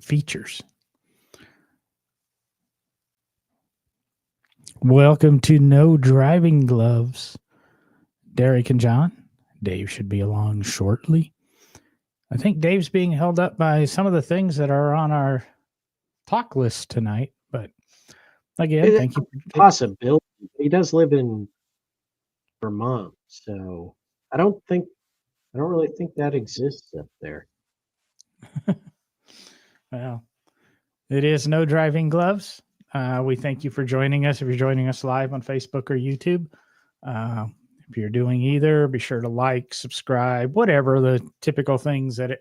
features. Welcome to No Driving Gloves. Derek and John. Dave should be along shortly. I think Dave's being held up by some of the things that are on our talk list tonight. But again, thank you. Possibility. He does live in Vermont, so I don't really think that exists up there. Well, it is No Driving Gloves. We thank you for joining us. If you're joining us live on Facebook or YouTube, if you're doing either, be sure to like, subscribe, whatever the typical things that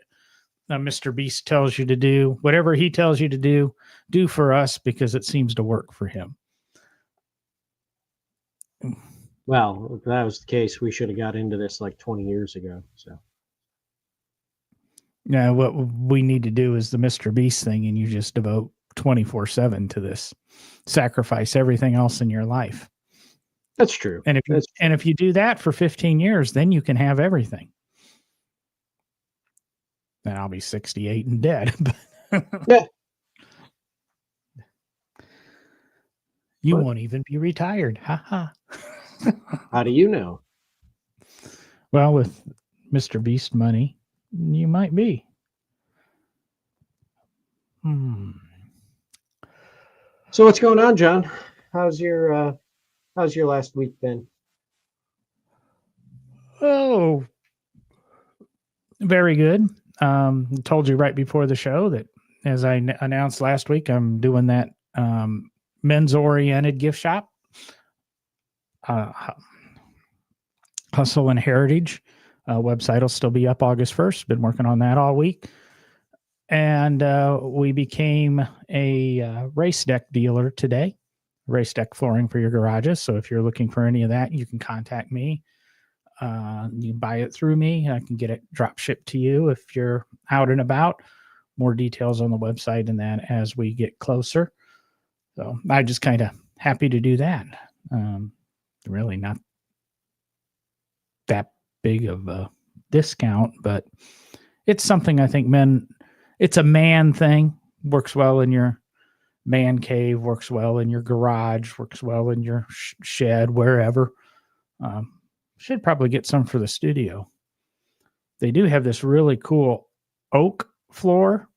Mr. Beast tells you to do. Whatever he tells you to do for us because it seems to work for him. Well, if that was the case, we should have got into this like 20 years ago. So. Yeah, what we need to do is the Mr. Beast thing, and you just devote 24/7 to this. Sacrifice everything else in your life. That's true. And if you do that for 15 years, then you can have everything. Then I'll be 68 and dead. Yeah. You won't even be retired. Ha ha. How do you know? Well, with Mr. Beast money, you might be. So what's going on, John? How's your last week been? Oh, very good. Told you right before the show that, as I announced last week, I'm doing that men's-oriented gift shop, Hustle and Heritage. Website will still be up August 1st. Been working on that all week. And we became a race deck dealer today, race deck flooring for your garages. So if you're looking for any of that, you can contact me. You can buy it through me. I can get it drop shipped to you if you're out and about. More details on the website and that as we get closer. So I just kind of happy to do that. Really not that big of a discount, but it's something I think it's a man thing. Works well in your man cave, works well in your garage, works well in your shed, wherever. Should probably get some for the studio. They do have this really cool oak floor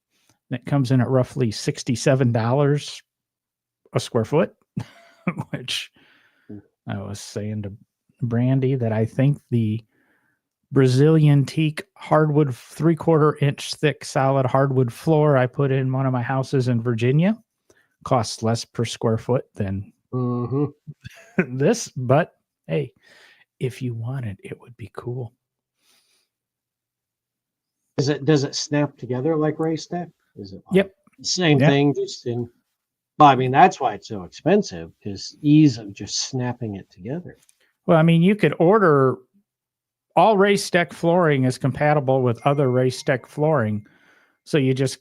that comes in at roughly $67 a square foot, which I was saying to Brandy that I think the Brazilian teak hardwood 3/4 inch thick solid hardwood floor I put in one of my houses in Virginia costs less per square foot than this. But hey, if you want it, it would be cool. Does it snap together like race deck? Is it? Yep. Same thing, just in. Well, I mean, that's why it's so expensive, because ease of just snapping it together. Well, I mean, you could order. All race deck flooring is compatible with other race deck flooring. So you just,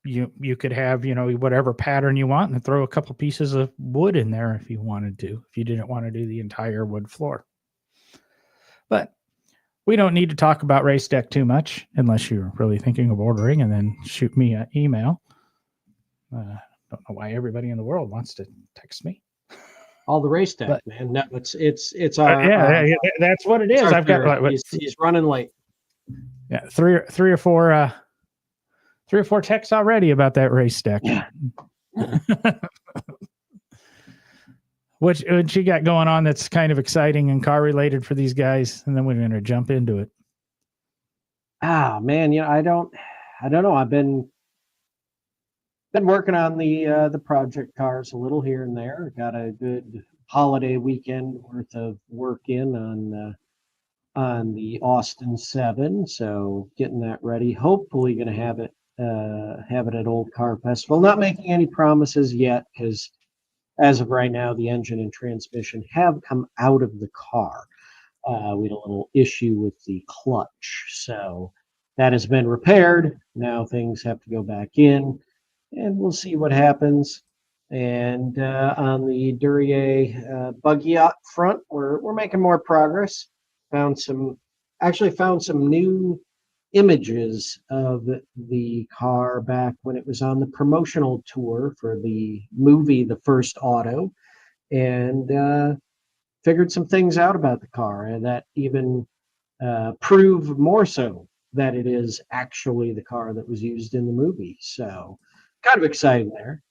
you could have, whatever pattern you want and throw a couple pieces of wood in there if you wanted to, if you didn't want to do the entire wood floor. But we don't need to talk about race deck too much unless you're really thinking of ordering, and then shoot me an email. Don't know why everybody in the world wants to text me. All the race deck, man. No, it's our that's what it is. I've got he's running late. Yeah, three or four texts already about that race deck. Yeah. What you got going on that's kind of exciting and car related for these guys, and then we're going to jump into it. Man, I don't know. I've been working on the project cars a little here and there. Got a good holiday weekend worth of work in on the Austin 7, so getting that ready. Hopefully going to have it at Old Car Festival. Not making any promises yet, because as of right now, the engine and transmission have come out of the car. We had a little issue with the clutch, so that has been repaired. Now things have to go back in, and we'll see what happens. And on the Duryea buggy yacht front, we're making more progress. Found some new images of the car back when it was on the promotional tour for the movie The First Auto, and figured some things out about the car, and that even prove more so that it is actually the car that was used in the movie. So kind of exciting there.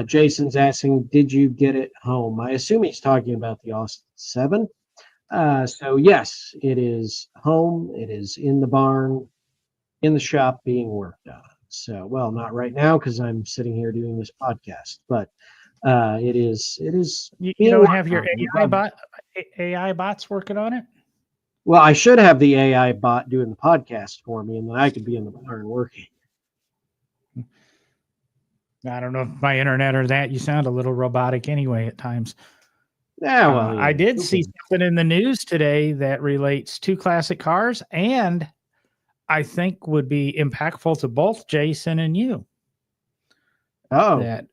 Jason's asking, did you get it home? I assume he's talking about the Austin 7. So yes, it is home. It is in the barn, in the shop being worked on. So, well, not right now because I'm sitting here doing this podcast, but it is You being don't worked have your on. AI bots working on it? Well, I should have the AI bot doing the podcast for me, and then I could be in the barn working. I don't know if my internet or that. You sound a little robotic anyway at times. Yeah, well, yeah. I did see something in the news today that relates to classic cars and I think would be impactful to both Jason and you. Oh, That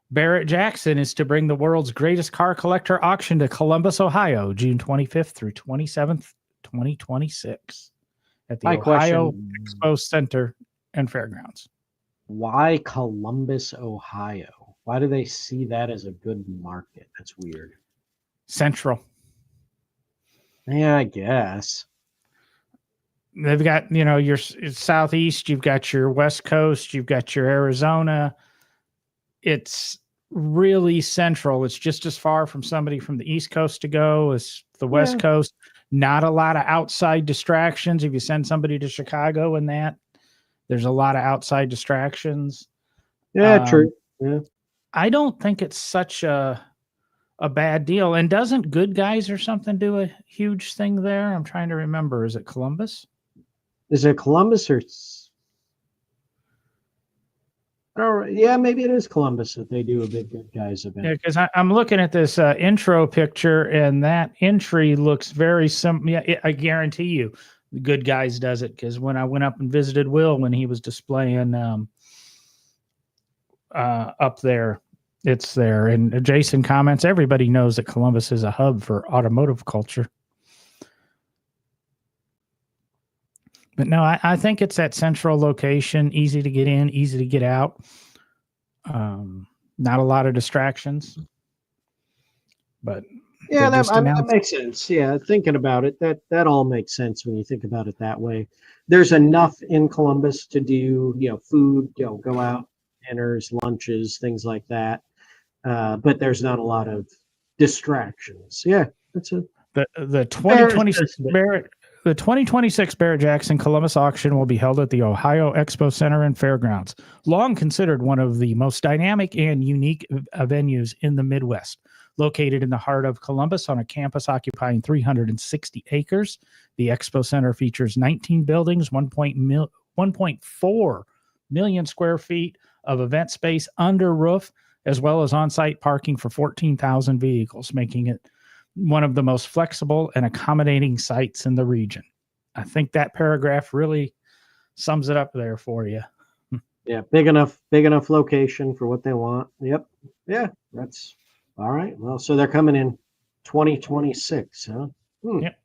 Barrett Jackson is to bring the world's greatest car collector auction to Columbus, Ohio, June 25th through 27th, 2026 at the my Ohio question: Expo Center and Fairgrounds. why Columbus, Ohio? Why do they see that as a good market? That's weird. Central. Yeah, I guess. They've got, your southeast, you've got your west coast, you've got your Arizona. It's really central. It's just as far from somebody from the east coast to go as the west coast. Not a lot of outside distractions. If you send somebody to Chicago and that, there's a lot of outside distractions. Yeah, true. Yeah. I don't think it's such a bad deal. And doesn't Good Guys or something do a huge thing there? I'm trying to remember. Is it Columbus? Is it Columbus or? Oh, yeah, maybe it is Columbus that they do a big Good Guys event. Yeah, because I'm looking at this intro picture, and that entry looks very similar. Yeah, I guarantee you, the Good Guys does it, because when I went up and visited Will when he was displaying up there, it's there. And Jason comments, everybody knows that Columbus is a hub for automotive culture. But no, I think it's that central location, easy to get in, easy to get out. Not a lot of distractions. But yeah, that makes sense. Yeah, thinking about it, that all makes sense when you think about it that way. There's enough in Columbus to do, food, go out, dinners, lunches, things like that. But there's not a lot of distractions. Yeah, that's a the 2026 Barrett Jackson Columbus auction will be held at the Ohio Expo Center and Fairgrounds, long considered one of the most dynamic and unique venues in the Midwest. Located in the heart of Columbus on a campus occupying 360 acres, the Expo Center features 19 buildings, 1.4 million square feet of event space under roof, as well as on-site parking for 14,000 vehicles, making it one of the most flexible and accommodating sites in the region. I think that paragraph really sums it up there for you. Yeah, big enough location for what they want. Yep. Yeah, that's all right. Well, so they're coming in 2026, huh? Yep.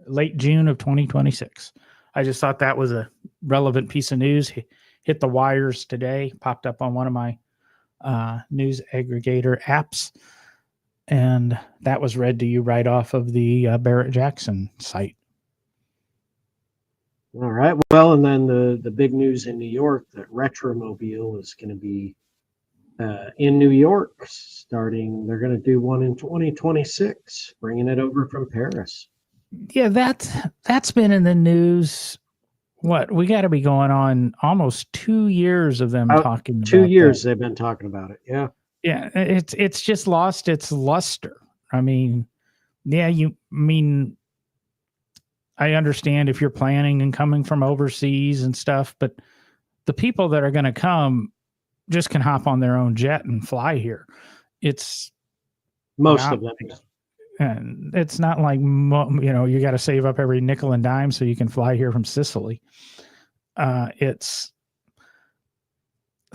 Late June of 2026. I just thought that was a relevant piece of news. Hit the wires today, popped up on one of my news aggregator apps. And that was read to you right off of the Barrett Jackson site. All right. Well, and then the big news in New York that Retromobile is going to be in New York starting. They're going to do one in 2026, bringing it over from Paris. Yeah, that's been in the news. What, we got to be going on almost 2 years of them talking about 2 years they've been talking about it. Yeah. Yeah, it's just lost its luster. I mean, I understand if you're planning and coming from overseas and stuff, but the people that are going to come just can hop on their own jet and fly here. It's most of them. And it's not like, you got to save up every nickel and dime so you can fly here from Sicily.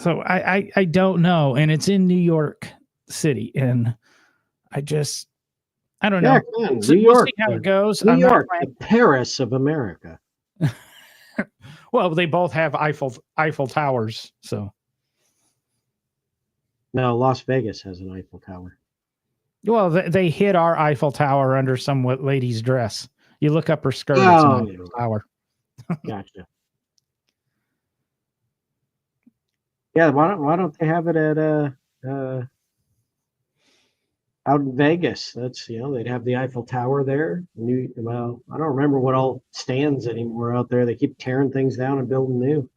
So I don't know. And it's in New York City. And I don't Yeah, know. come on, So New we'll York, see how it goes. New I'm not York, the planning. Paris of America. Well, they both have Eiffel towers, so No, Las Vegas has an Eiffel Tower. well they hid our Eiffel Tower under some lady's dress. You look up her skirt, it's an Oh, Eiffel Tower. gotcha. Yeah, why don't they have it at out in Vegas? That's they'd have the Eiffel Tower there. Well, I don't remember what all stands anymore out there. They keep tearing things down and building new.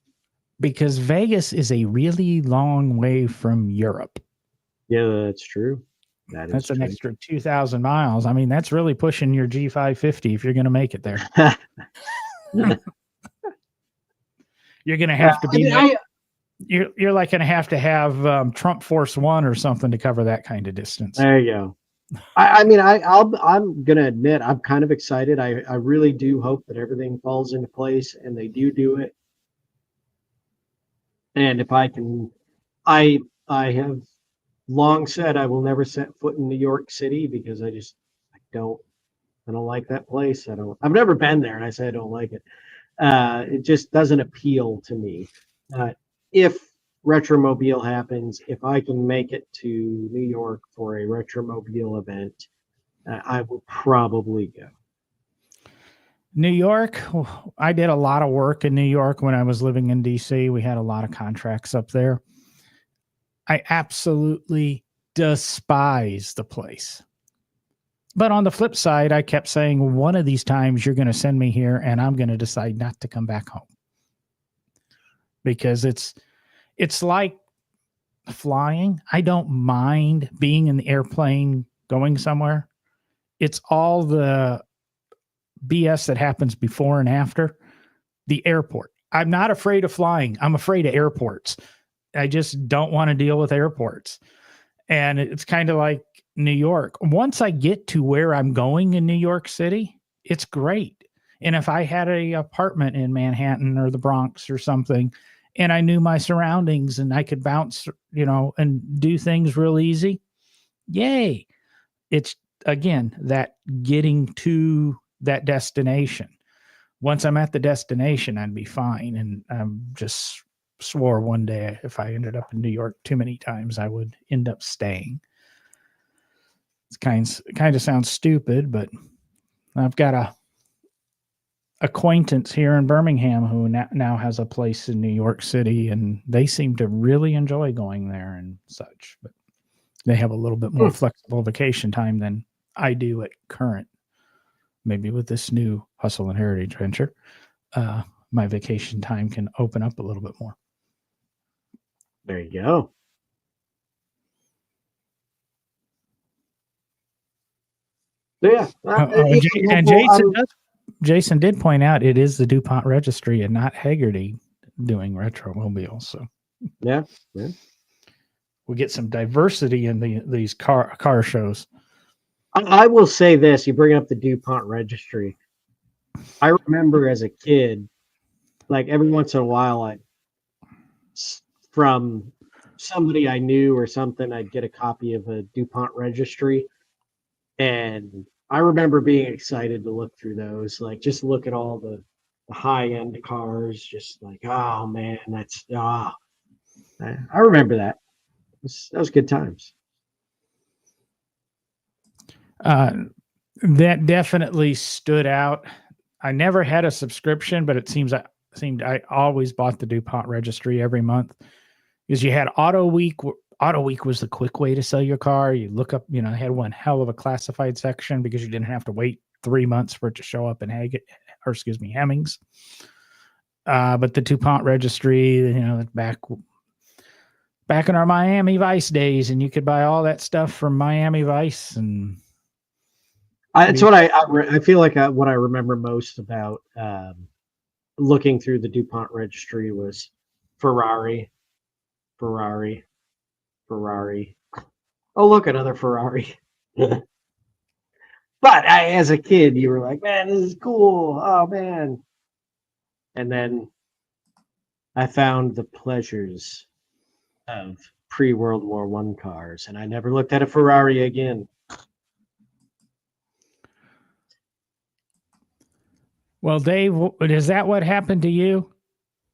Because Vegas is a really long way from Europe. Yeah, that's true. That is That's an true. extra 2,000 miles. I mean, that's really pushing your G550 if you're going to make it there. You're going to have to be. You're like going to have Trump Force One or something to cover that kind of distance. There you go. I'm gonna admit I'm kind of excited. I really do hope that everything falls into place and they do it. And if I can, I have long said I will never set foot in New York City because I don't like that place. I've never been there, and I say I don't like it. It just doesn't appeal to me. If Retromobile happens, if I can make it to New York for a Retromobile event, I will probably go. New York, I did a lot of work in New York when I was living in DC. We had a lot of contracts up there. I absolutely despise the place. But on the flip side, I kept saying, one of these times you're going to send me here and I'm going to decide not to come back home. Because it's like flying. I don't mind being in the airplane going somewhere. It's all the BS that happens before and after the airport. I'm not afraid of flying. I'm afraid of airports. I just don't want to deal with airports. And it's kind of like New York. Once I get to where I'm going in New York City, it's great. And if I had an apartment in Manhattan or the Bronx or something, and I knew my surroundings and I could bounce, and do things real easy, yay. It's, again, that getting to that destination. Once I'm at the destination, I'd be fine. And I just swore one day if I ended up in New York too many times, I would end up staying. It kind of sounds stupid, but I've got a acquaintance here in Birmingham who now has a place in New York City, and they seem to really enjoy going there and such. But they have a little bit more flexible vacation time than I do at current. Maybe with this new Hustle and Heritage venture, my vacation time can open up a little bit more. There you go. Yeah. Jason did point out it is the DuPont Registry and not Hagerty doing Retromobile. So yeah. We get some diversity in these car shows. I will say this: you bring up the DuPont Registry. I remember as a kid, like every once in a while, from somebody I knew or something, I'd get a copy of a DuPont Registry, and I remember being excited to look through those, like just look at all the high end cars, just like, oh man, I remember that. That was good times. That definitely stood out. I never had a subscription, but it seemed I always bought the DuPont Registry every month because you had Auto Week. Auto Week was the quick way to sell your car. You look up, they had one hell of a classified section because you didn't have to wait 3 months for it to show up in Hemmings. But the DuPont Registry, back in our Miami Vice days, and you could buy all that stuff from Miami Vice. And it's what I feel like what I remember most about looking through the DuPont Registry was Ferrari. Oh, look, another Ferrari. But as a kid, you were like, man, this is cool. Oh, man. And then I found the pleasures of pre-World War I cars, and I never looked at a Ferrari again. Well, Dave, is that what happened to you?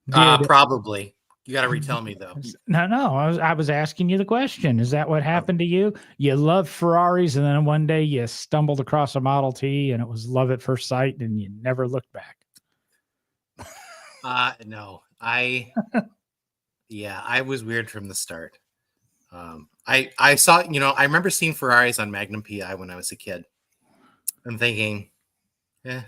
Did Probably. You got to retell me though. no. I was asking you the question. Is that what happened to you? You loved Ferraris, and then one day you stumbled across a Model T, and it was love at first sight, and you never looked back. No, I was weird from the start. I saw, I remember seeing Ferraris on Magnum PI when I was a kid. I'm thinking, my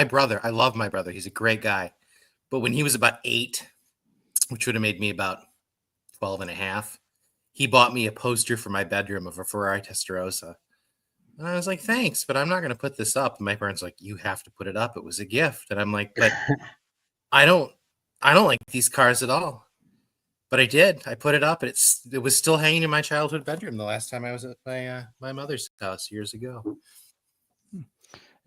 brother, I love my brother. He's a great guy. But when he was about 8, which would have made me about 12 and a half, he bought me a poster for my bedroom of a Ferrari Testarossa. And I was like, thanks, but I'm not going to put this up. And my parents were like, you have to put it up. It was a gift. And I'm like, but I don't like these cars at all. But I did. I put it up. And it was still hanging in my childhood bedroom the last time I was at my mother's house years ago.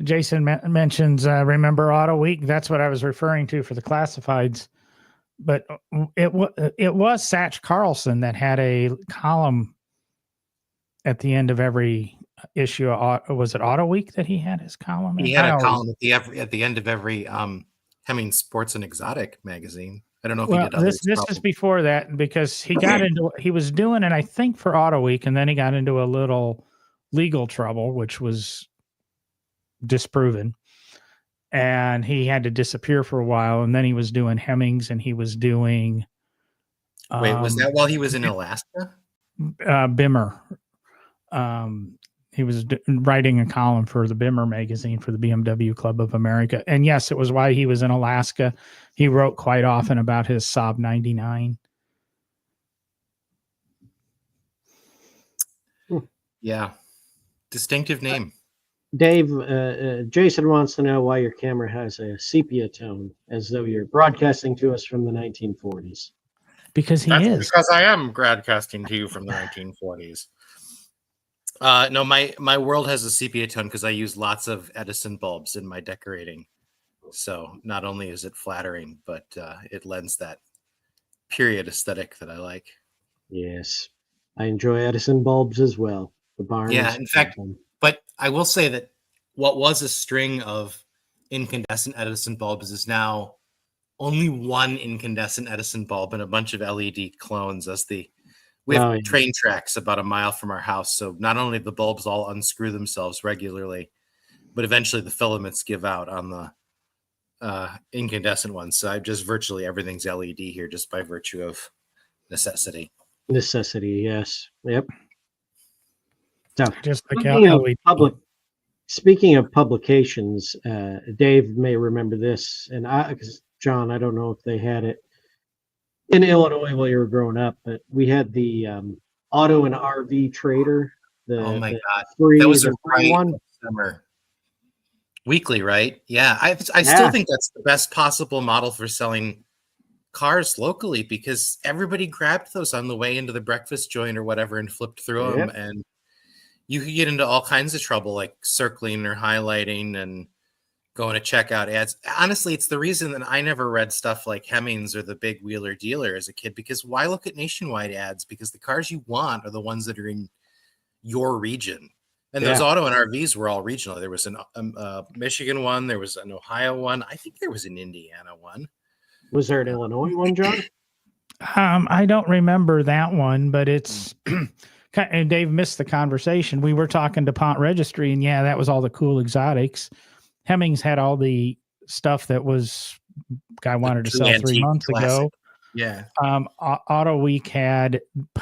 Jason mentions, remember Auto Week? That's what I was referring to for the classifieds. But it was Satch Carlson that had a column at the end of every issue. Was it Auto Week that he had his column? He had a column at the end of every Hemmings Sports and Exotic magazine. I don't know if he did others. This is before that, because he was doing it, I think, for Auto Week, and then he got into a little legal trouble, which was disproven, and he had to disappear for a while, and then he was doing Hemmings, and he was doing was that while he was in Alaska? Bimmer. He was writing a column for the Bimmer magazine for the BMW Club of America, and yes, it was why he was in Alaska. He wrote quite often about his Saab 99. Yeah, distinctive name. Dave, Jason wants to know why your camera has a sepia tone, as though you're broadcasting to us from the 1940s. Because because I am broadcasting to you from the 1940s. No, my world has a sepia tone because I use lots of Edison bulbs in my decorating. So not only is it flattering, but it lends that period aesthetic that I like. Yes, I enjoy Edison bulbs as well. The barn. Yeah, in fact. But I will say that what was a string of incandescent Edison bulbs is now only one incandescent Edison bulb and a bunch of LED clones. We have train tracks about a mile from our house. So not only the bulbs all unscrew themselves regularly, but eventually the filaments give out on the incandescent ones. So I just virtually everything's LED here just by virtue of necessity. Necessity, yes. Yep. So, just speaking of publications, Dave may remember this, and John, I don't know if they had it in Illinois while you were growing up, but we had the Auto and RV Trader. Oh my God, that was a free one. Summer. Weekly, right? Yeah, I still think that's the best possible model for selling cars locally, because everybody grabbed those on the way into the breakfast joint or whatever and flipped through them, and you could get into all kinds of trouble, like circling or highlighting and going to check out ads. Honestly, it's the reason that I never read stuff like Hemmings or the Big Wheeler Dealer as a kid, because why look at nationwide ads? Because the cars you want are the ones that are in your region. And those Auto and RVs were all regional. There was a Michigan one. There was an Ohio one. I think there was an Indiana one. Was there an Illinois one, John? I don't remember that one, but it's... And Dave missed the conversation. We were talking DuPont Registry, and that was all the cool exotics. Hemmings had all the stuff that was guy wanted to sell 3 months ago. Yeah. Auto Week had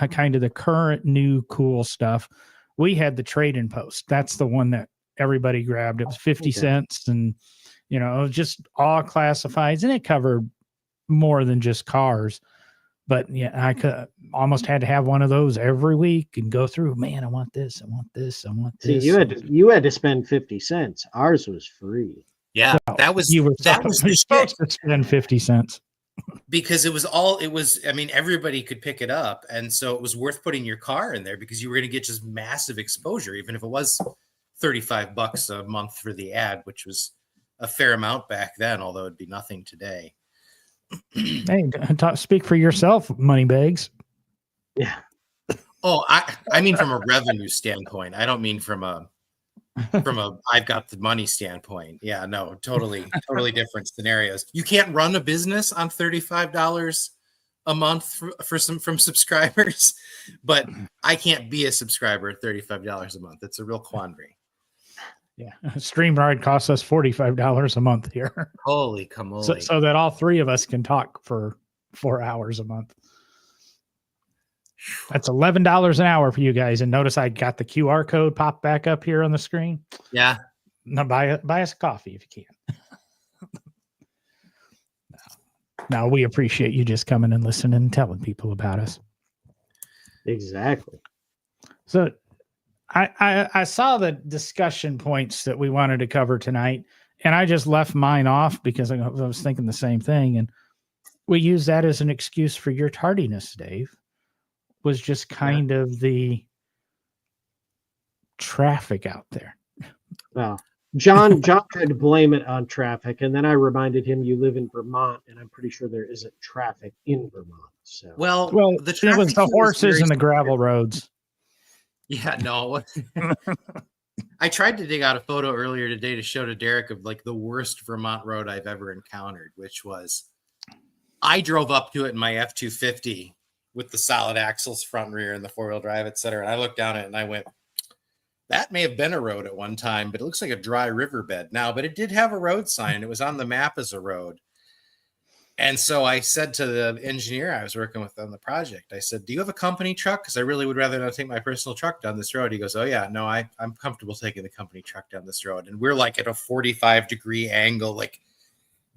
kind of the current new cool stuff. We had the Trade-in Post. That's the one that everybody grabbed. It was 50 cents, and it was just all classifieds, and it covered more than just cars. But I could almost had to have one of those every week and go through. Man, I want this. I want this. I want this. See, you had to spend 50 cents. Ours was free. Yeah, well, that was supposed to spend 50 cents because it was. I mean, everybody could pick it up, and so it was worth putting your car in there because you were going to get just massive exposure, even if it was $35 a month for the ad, which was a fair amount back then, although it'd be nothing today. Hey, speak for yourself, Moneybags. Yeah. Oh, I mean from a revenue standpoint. I don't mean from a from a I've got the money standpoint. Yeah, no, totally different scenarios. You can't run a business on $35 a month for some from subscribers, but I can't be a subscriber at $35 a month. It's a real quandary. Yeah. StreamYard costs us $45 a month here. Holy camole. So that all three of us can talk for 4 hours a month. That's $11 an hour for you guys. And notice I got the QR code pop back up here on the screen. Yeah. Now buy us a coffee if you can. Now we appreciate you just coming and listening and telling people about us. Exactly. So I saw the discussion points that we wanted to cover tonight, and I just left mine off because I was thinking the same thing. And we use that as an excuse for your tardiness, Dave, was just kind of the traffic out there. Well, John tried to blame it on traffic, and then I reminded him you live in Vermont, and I'm pretty sure there isn't traffic in Vermont. So Well, Well, the it was traffic the here is horses very and the severe. gravel roads. Yeah, no. I tried to dig out a photo earlier today to show to Derek of like the worst Vermont road I've ever encountered, which was I drove up to it in my F-250 with the solid axles, front, rear, and the four-wheel drive, et cetera. And I looked down at it and I went, that may have been a road at one time, but it looks like a dry riverbed now. But it did have a road sign. It was on the map as a road. And so I said to the engineer I was working with on the project, I said, do you have a company truck? Because I really would rather not take my personal truck down this road. He goes, oh, yeah, no, I'm comfortable taking the company truck down this road. And we're like at a 45-degree angle, like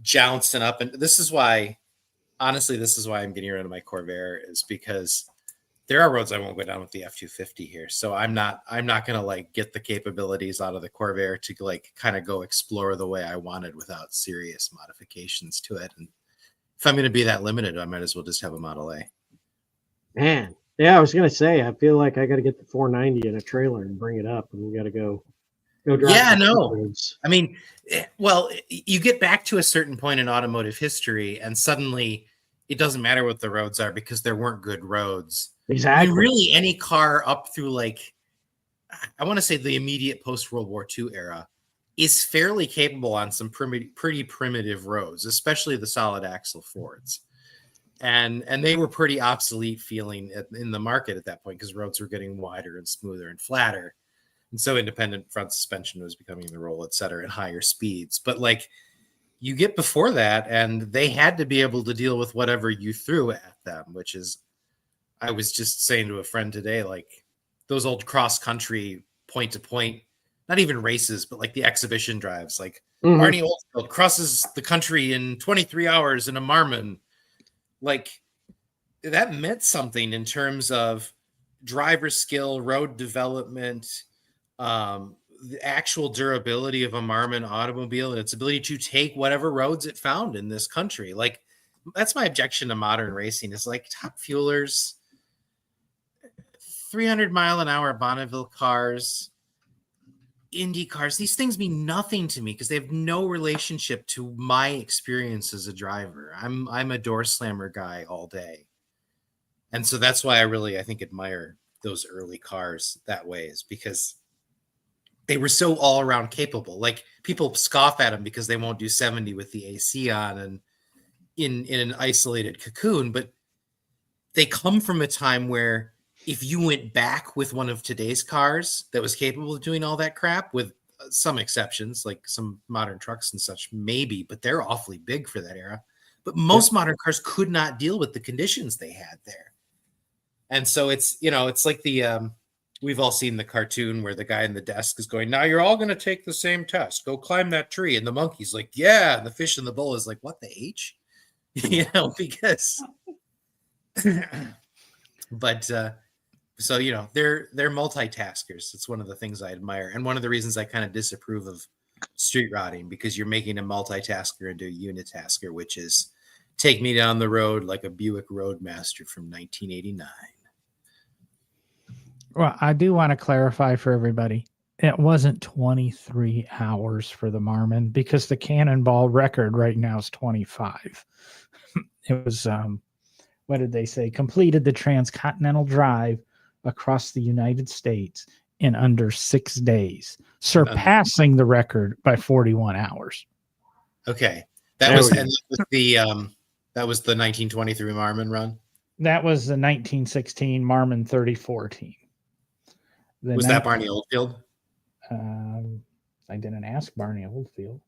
jouncing up. And this is why, honestly, this is why I'm getting rid of my Corvair, is because there are roads I won't go down with the F-250 here. So I'm not going to like get the capabilities out of the Corvair to like kind of go explore the way I wanted without serious modifications to it. And if I'm going to be that limited, I might as well just have a Model A. man, yeah, I was gonna say I feel like I got to get the 490 in a trailer and bring it up, and we got to go drive. Yeah, the no. roads. I mean, well, you get back to a certain point in automotive history, and suddenly it doesn't matter what the roads are because there weren't good roads. Exactly. I mean, really, any car up through like, I want to say the immediate post-World War II era is fairly capable on some pretty primitive roads, especially the solid axle Fords. And they were pretty obsolete feeling in the market at that point because roads were getting wider and smoother and flatter. And so independent front suspension was becoming the role, et cetera, at higher speeds. But like you get before that, and they had to be able to deal with whatever you threw at them, which is, I was just saying to a friend today, like those old cross country point to point, not even races, but like the exhibition drives, like Arnie Oldfield crosses the country in 23 hours in a Marmon. Like that meant something in terms of driver skill, road development, the actual durability of a Marmon automobile and its ability to take whatever roads it found in this country. Like that's my objection to modern racing is like top fuelers, 300-mile-an-hour Bonneville cars, Indy cars. These things mean nothing to me because they have no relationship to my experience as a driver. I'm a door slammer guy all day. And so that's why I think admire those early cars that way, is because they were so all around capable. Like people scoff at them because they won't do 70 with the AC on and in an isolated cocoon, but they come from a time where if you went back with one of today's cars that was capable of doing all that crap, with some exceptions, like some modern trucks and such, maybe, but they're awfully big for that era. But most modern cars could not deal with the conditions they had there. And so it's, it's like the, we've all seen the cartoon where the guy in the desk is going, now you're all going to take the same test. Go climb that tree. And the monkey's like, yeah. And the fish in the bowl is like, what the H? Because, but, so, they're multitaskers. It's one of the things I admire. And one of the reasons I kind of disapprove of street rodding, because you're making a multitasker into a unitasker, which is take me down the road like a Buick Roadmaster from 1989. Well, I do want to clarify for everybody. It wasn't 23 hours for the Marmon because the Cannonball record right now is 25. It was, what did they say? Completed the transcontinental drive across the United States in under 6 days, surpassing the record by 41 hours. Okay. There That was we and that was the 1923 Marmon run. That was the 1916 Marmon 34 team. Was that Barney Oldfield? I didn't ask Barney Oldfield.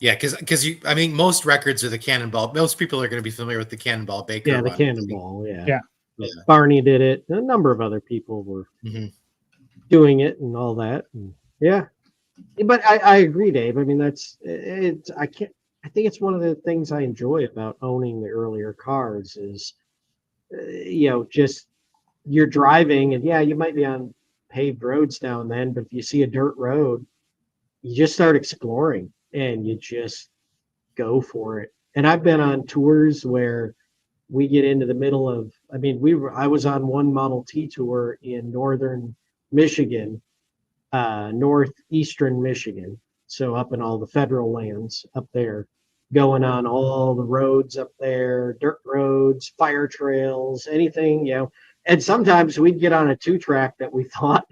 Yeah, because I mean, most records are the Cannonball. Most people are going to be familiar with the Cannonball Baker Yeah, the run. Cannonball. Yeah. Yeah. But Barney did it. A number of other people were doing it and all that. And yeah, but I agree, Dave. I mean, that's it's. I can't. I think it's one of the things I enjoy about owning the earlier cars is, just you're driving and yeah, you might be on paved roads now and then, but if you see a dirt road, you just start exploring and you just go for it. And I've been on tours where we get into the middle of, I was on one Model T tour in northern Michigan, northeastern Michigan. So up in all the federal lands up there, going on all the roads up there, dirt roads, fire trails, anything, And sometimes we'd get on a 2-track that we thought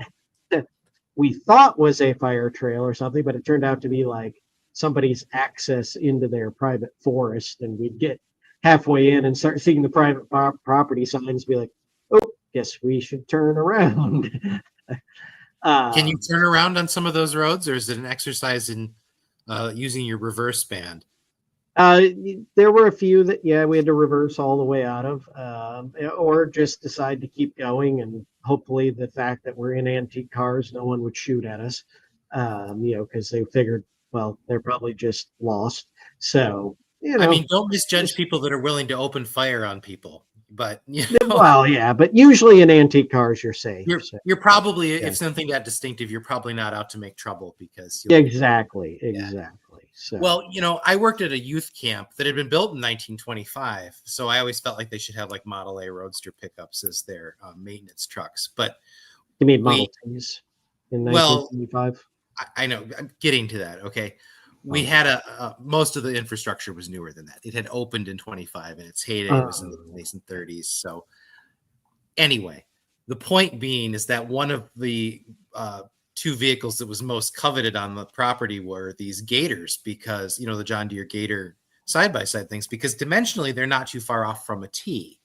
was a fire trail or something, but it turned out to be like somebody's access into their private forest. And we'd get halfway in and start seeing the private property signs, be like, oh, guess we should turn around. Can you turn around on some of those roads, or is it an exercise in using your reverse band? There were a few that, we had to reverse all the way out of, or just decide to keep going. And hopefully the fact that we're in antique cars, no one would shoot at us, because they figured, well, they're probably just lost. So, I mean, don't misjudge people that are willing to open fire on people. But well, yeah, but usually in antique cars, you're safe. You're probably, if something that distinctive, you're probably not out to make trouble because exactly. So. Well, I worked at a youth camp that had been built in 1925, so I always felt like they should have like Model A Roadster pickups as their maintenance trucks. But you mean Model Ts in 1925? I know. I'm getting to that. Okay. We had most of the infrastructure was newer than that. It had opened in 25 and its heyday was in the 20s and 30s. So anyway, the point being is that one of the 2 vehicles that was most coveted on the property were these Gators, because, the John Deere Gator side-by-side things, because dimensionally they're not too far off from a T.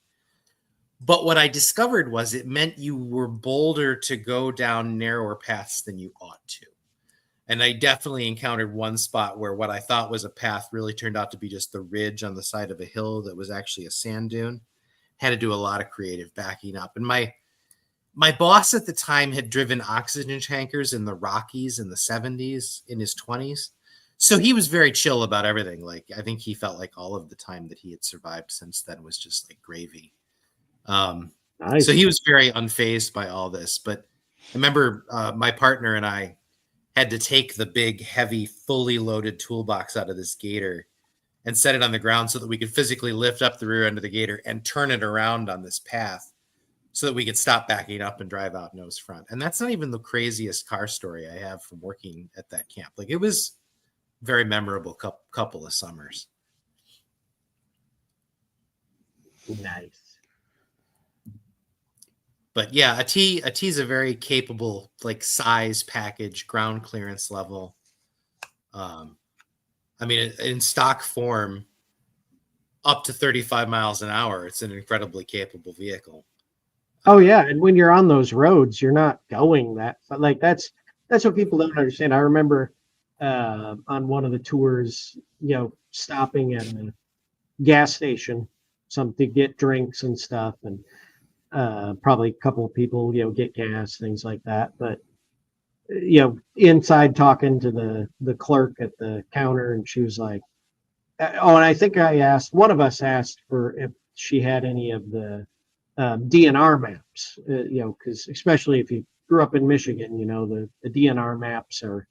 But what I discovered was it meant you were bolder to go down narrower paths than you ought to. And I definitely encountered one spot where what I thought was a path really turned out to be just the ridge on the side of a hill that was actually a sand dune. Had to do a lot of creative backing up. And my boss at the time had driven oxygen tankers in the Rockies in the 70s in his 20s. So he was very chill about everything. Like, I think he felt like all of the time that he had survived since then was just like gravy. Nice. So he was very unfazed by all this. But I remember my partner and I had to take the big, heavy, fully loaded toolbox out of this Gator and set it on the ground so that we could physically lift up the rear end of the Gator and turn it around on this path so that we could stop backing up and drive out nose front. And that's not even the craziest car story I have from working at that camp. Like, it was very memorable couple of summers. Nice. But yeah, a T is a very capable, like, size, package, ground clearance level. I mean, in stock form, up to 35 miles an hour, it's an incredibly capable vehicle. Oh yeah, and when you're on those roads, you're not going that. Like that's what people don't understand. I remember on one of the tours, stopping at a gas station, to get drinks and stuff, and probably a couple of people, get gas, things like that. But inside talking to the clerk at the counter, and she was like, "Oh," and I think one of us asked for if she had any of the DNR maps, because especially if you grew up in Michigan, the DNR maps are.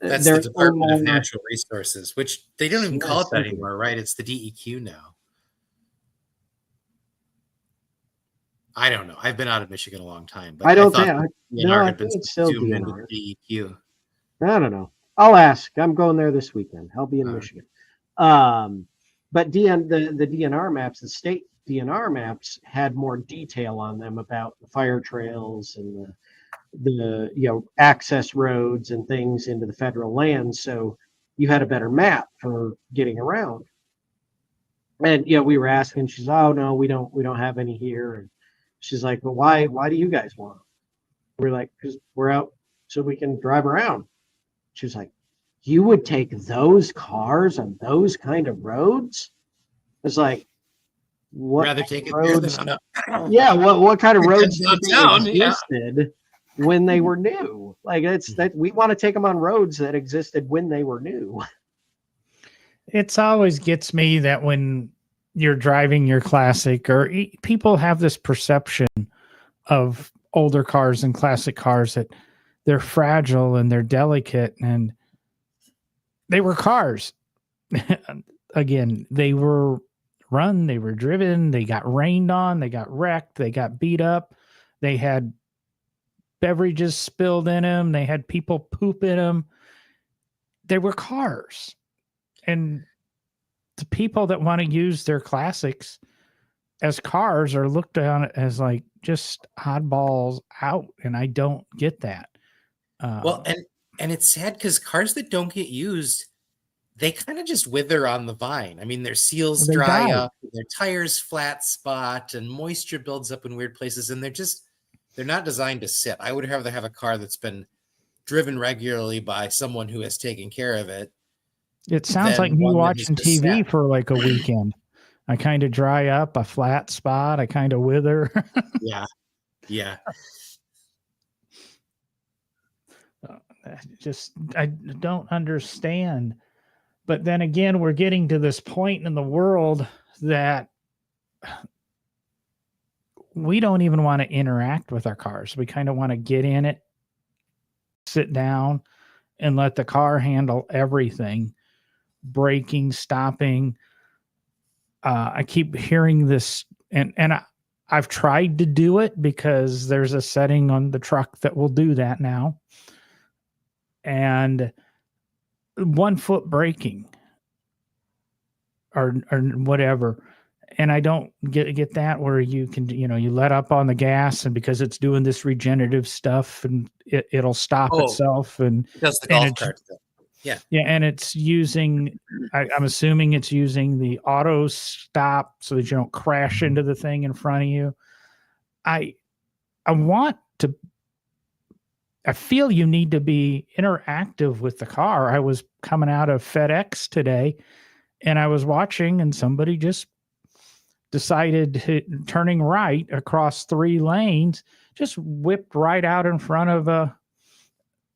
That's the Department of Natural Resources, which they don't even call it that anymore, right? It's the DEQ now. I don't know. I've been out of Michigan a long time, but I thought DNR had been subsumed into DEQ. I don't know. I'll ask. I'm going there this weekend. I'll be in Michigan. But the DNR maps, the state DNR maps, had more detail on them about the fire trails and access roads and things into the federal lands, so you had a better map for getting around. And we were asking, she's, oh no, we don't have any here. And she's like, but why do you guys want them? We're like, because we're out so we can drive around. She was like, you would take those cars on those kind of roads? It's like, what Rather take it roads? there than on Yeah, what kind of roads downtown, yeah. existed when they were new? Like that we want to take them on roads that existed when they were new. It's always gets me that when you're driving your classic, or people have this perception of older cars and classic cars that they're fragile and they're delicate, and they were cars. Again, they were run, they were driven, they got rained on, they got wrecked, they got beat up, they had beverages spilled in them, they had people poop in them. They were cars. And the people that want to use their classics as cars are looked on as like just oddballs out, and I don't get that. Well, and it's sad because cars that don't get used, they kind of just wither on the vine. I mean, their seals dry up, their tires flat spot, and moisture builds up in weird places, and they're not designed to sit. I would rather have a car that's been driven regularly by someone who has taken care of it. It sounds like me watching TV for like a weekend. I kind of dry up, a flat spot, I kind of wither. Yeah. I don't understand. But then again, we're getting to this point in the world that we don't even want to interact with our cars. We kind of want to get in it, sit down, and let the car handle everything. Braking, stopping. I keep hearing this, and I've tried to do it because there's a setting on the truck that will do that now. And 1 foot braking or whatever. And I don't get that where you can, you let up on the gas, and because it's doing this regenerative stuff, and it'll stop itself. And it does the golf cart stuff. Yeah. And it's using, I'm assuming it's using the auto stop so that you don't crash into the thing in front of you. I feel you need to be interactive with the car. I was coming out of FedEx today, and I was watching, and somebody just decided turning right across 3 lanes, just whipped right out in front of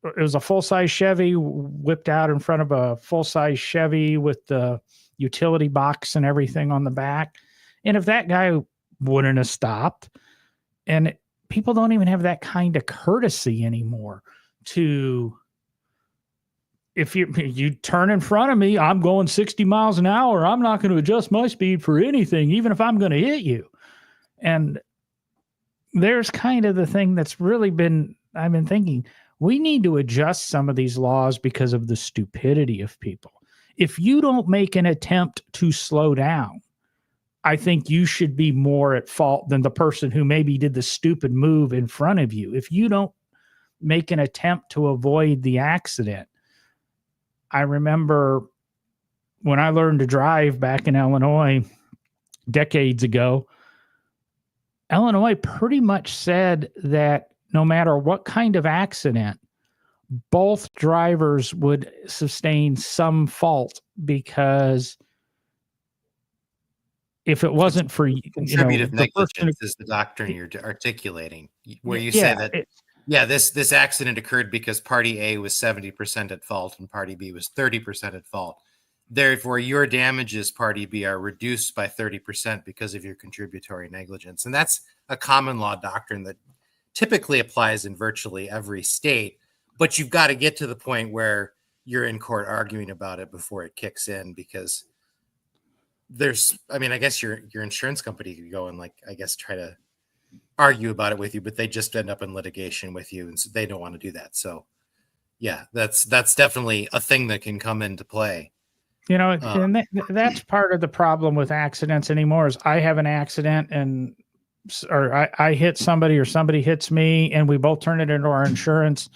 it was a full-size Chevy, whipped out in front of a full-size Chevy with the utility box and everything on the back. And if that guy wouldn't have stopped, and people don't even have that kind of courtesy anymore to, if you turn in front of me, I'm going 60 miles an hour. I'm not going to adjust my speed for anything, even if I'm going to hit you. And there's kind of the thing that's really I've been thinking, we need to adjust some of these laws because of the stupidity of people. If you don't make an attempt to slow down, I think you should be more at fault than the person who maybe did the stupid move in front of you. If you don't make an attempt to avoid the accident. I remember when I learned to drive back in Illinois decades ago, Illinois pretty much said that no matter what kind of accident, both drivers would sustain some fault, because if it wasn't for contributive negligence is the doctrine you're articulating, where you say that this accident occurred because party A was 70% at fault and party B was 30% at fault. Therefore, your damages, party B, are reduced by 30% because of your contributory negligence. And that's a common law doctrine that typically applies in virtually every state, but you've got to get to the point where you're in court arguing about it before it kicks in, because I guess your insurance company could go and try to argue about it with you, but they just end up in litigation with you, and so they don't want to do that. So yeah, that's definitely a thing that can come into play. And that's part of the problem with accidents anymore is I have an accident and or I hit somebody or somebody hits me and we both turn it into our insurance,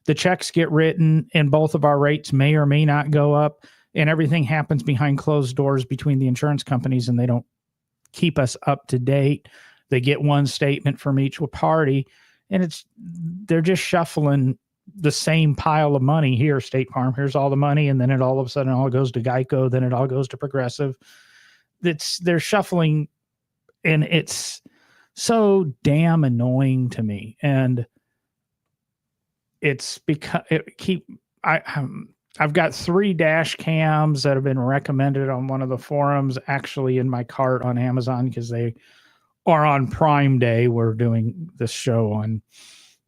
the checks get written and both of our rates may or may not go up, and everything happens behind closed doors between the insurance companies, and they don't keep us up to date. They get one statement from each party, and they're just shuffling the same pile of money. Here, State Farm, here's all the money, and then it all of a sudden all goes to Geico, then it all goes to Progressive. They're shuffling, and it's so damn annoying to me. And it's because I've got 3 dash cams that have been recommended on one of the forums, actually in my cart on Amazon, because they are on Prime Day. We're doing this show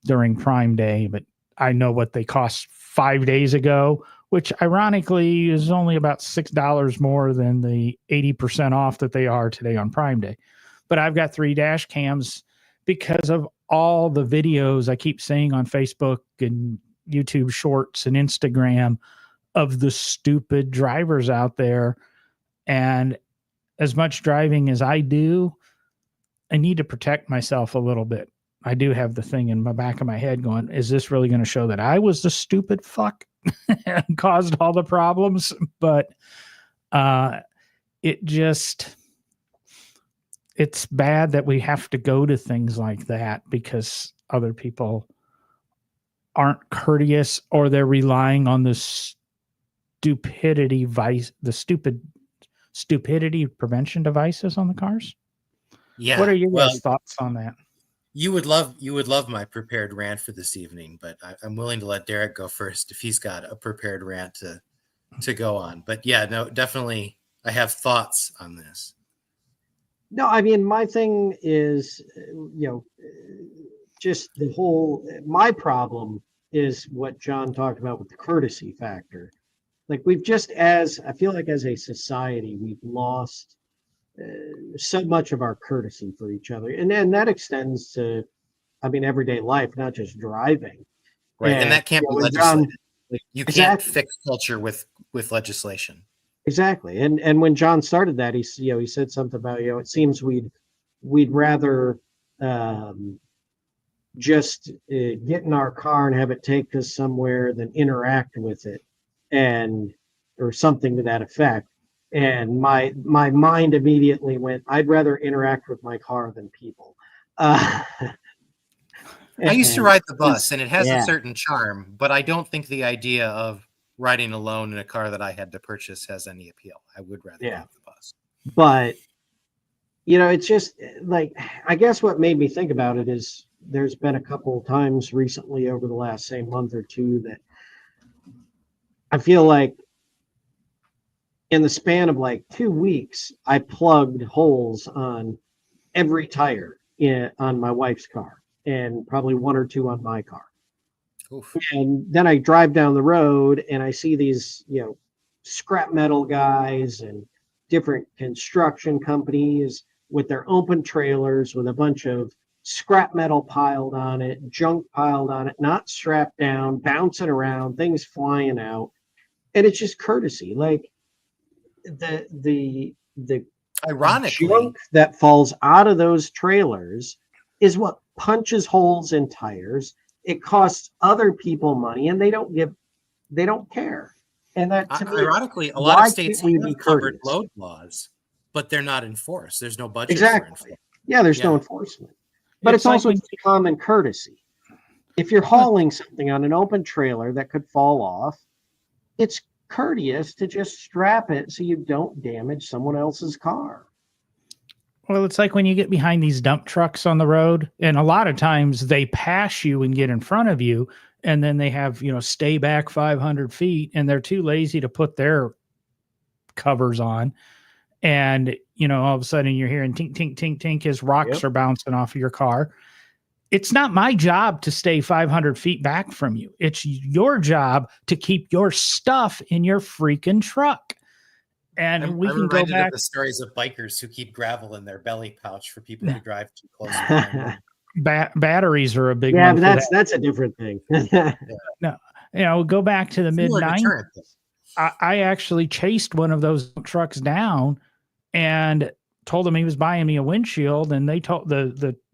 during Prime Day, but I know what they cost 5 days ago, which ironically is only about $6 more than the 80% off that they are today on Prime Day. But I've got 3 dash cams because of all the videos I keep seeing on Facebook and YouTube Shorts and Instagram of the stupid drivers out there. And as much driving as I do, I need to protect myself a little bit. I do have the thing in my back of my head going, is this really going to show that I was the stupid fuck and caused all the problems? But it's bad that we have to go to things like that because other people aren't courteous, or they're relying on the stupidity prevention devices on the cars. Yeah. What are your guys' thoughts on that? You would love my prepared rant for this evening, but I'm willing to let Derek go first if he's got a prepared rant to go on. But yeah, no, definitely I have thoughts on this. No, I mean, my thing is, just my problem is what John talked about with the courtesy factor. Like I feel like as a society, we've lost so much of our courtesy for each other. And then that extends to, everyday life, not just driving. Right. And that can't be legislated. You can't fix culture with legislation. Exactly. And when John started that, he said something about, it seems we'd rather just get in our car and have it take us somewhere than interact with it, or something to that effect. And my mind immediately went, I'd rather interact with my car than people. I used to ride the bus, and it has a certain charm, but I don't think the idea of riding alone in a car that I had to purchase has any appeal. I would rather have the bus. But, it's just like, I guess what made me think about it is there's been a couple of times recently over the last, say, month or two that I feel like in the span of like 2 weeks, I plugged holes on every tire on my wife's car and probably 1 or 2 on my car. Oof. And then I drive down the road and I see these, scrap metal guys and different construction companies with their open trailers with a bunch of scrap metal piled on it, junk piled on it, not strapped down, bouncing around, things flying out. And it's just courtesy. Like the ironically, junk that falls out of those trailers is what punches holes in tires. It costs other people money, and they don't care. And that, to me, ironically, a lot of states have covered load laws, but they're not enforced. There's no budget. Exactly. Yeah, there's no enforcement. But it's also common courtesy. If you're hauling something on an open trailer that could fall off, it's courteous to just strap it so you don't damage someone else's car. Well, it's like when you get behind these dump trucks on the road, and a lot of times they pass you and get in front of you, and then they have, stay back 500 feet, and they're too lazy to put their covers on. And, all of a sudden you're hearing tink, tink, tink, tink as rocks are bouncing off of your car. It's not my job to stay 500 feet back from you. It's your job to keep your stuff in your freaking truck. And we can go back to the stories of bikers who keep gravel in their belly pouch for people who drive too close. Batteries are a big one. Yeah, but that's a different thing. No, go back to the mid-90s. I actually chased one of those trucks down, and told him he was buying me a windshield, and they told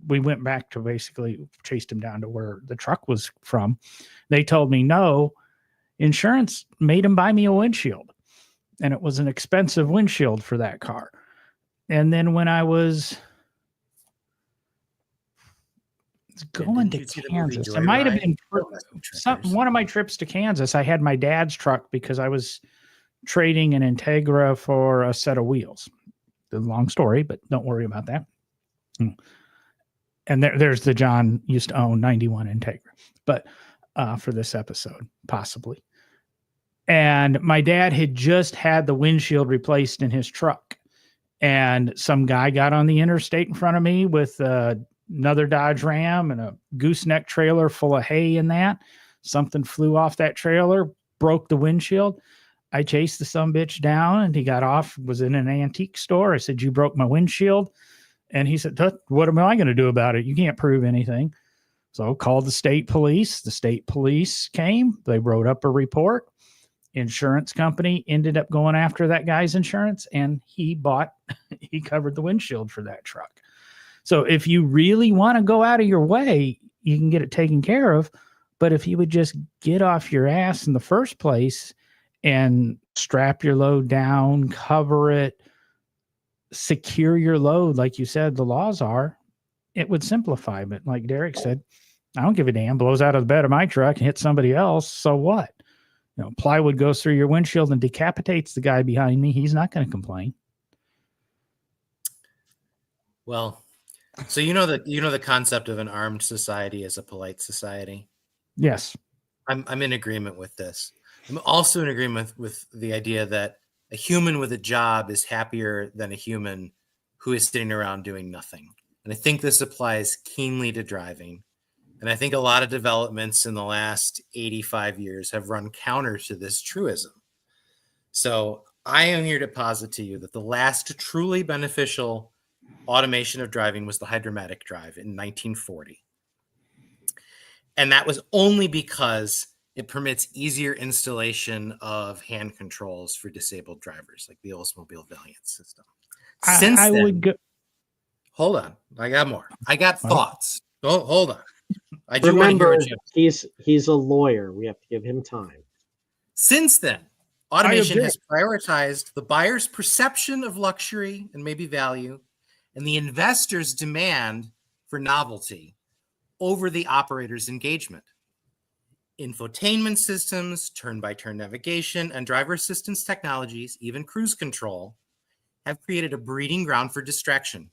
we went back to basically chased him down to where the truck was from. They told me no, insurance made him buy me a windshield, and it was an expensive windshield for that car. And then when I was going to Kansas, it might have been one of my trips to Kansas. I had my dad's truck because I was trading an Integra for a set of wheels. The long story, but don't worry about that. And there's the John used to own 91 Integra, but for this episode, possibly. And my dad had just had the windshield replaced in his truck. And some guy got on the interstate in front of me with another Dodge Ram and a gooseneck trailer full of hay in that. Something flew off that trailer, broke the windshield. I chased the sumbitch down, and he got off, was in an antique store. I said, "You broke my windshield." And he said, "What am I going to do about it? You can't prove anything." So I called the state police. The state police came. They wrote up a report. Insurance company ended up going after that guy's insurance, and he covered the windshield for that truck. So if you really want to go out of your way, you can get it taken care of. But if you would just get off your ass in the first place and strap your load down, cover it, secure your load, like you said, the laws are, it would simplify. But like Derek said, I don't give a damn, blows out of the bed of my truck and hits somebody else. So what? Plywood goes through your windshield and decapitates the guy behind me. He's not going to complain. Well, so the concept of an armed society as a polite society. Yes, I'm in agreement with this. I'm also in agreement with the idea that a human with a job is happier than a human who is sitting around doing nothing. And I think this applies keenly to driving. And I think a lot of developments in the last 85 years have run counter to this truism. So I am here to posit to you that the last truly beneficial automation of driving was the Hydromatic drive in 1940. And that was only because it permits easier installation of hand controls for disabled drivers, like the Oldsmobile Valiant system. Hold on. I got more. I got thoughts. Oh, hold on. I do remember he's a lawyer. We have to give him time. Since then, automation has prioritized the buyer's perception of luxury and maybe value, and the investor's demand for novelty over the operator's engagement. Infotainment systems, turn-by-turn navigation, and driver assistance technologies, even cruise control, have created a breeding ground for distraction.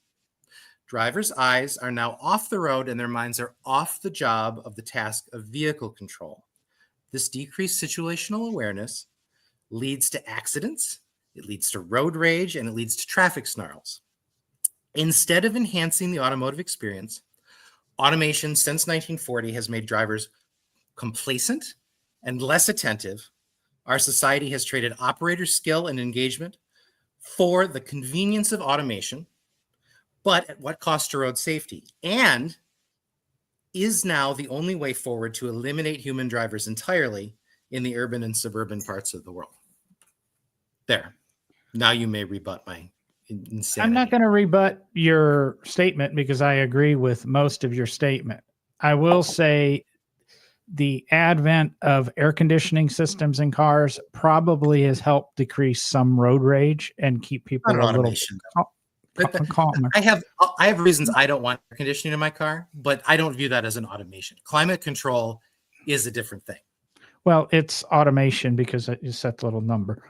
Drivers' eyes are now off the road and their minds are off the job of the task of vehicle control. This decreased situational awareness leads to accidents, it leads to road rage, and it leads to traffic snarls. Instead of enhancing the automotive experience, automation since 1940 has made drivers complacent and less attentive. Our society has traded operator skill and engagement for the convenience of automation, but at what cost to road safety? And is now the only way forward to eliminate human drivers entirely in the urban and suburban parts of the world. There. Now you may rebut my insanity. I'm not going to rebut your statement because I agree with most of your statement. I will say the advent of air conditioning systems in cars probably has helped decrease some road rage and keep people a little calmer. I have reasons I don't want air conditioning in my car, but I don't view that as an automation. Climate control is a different thing. Well, it's automation because you set the little number.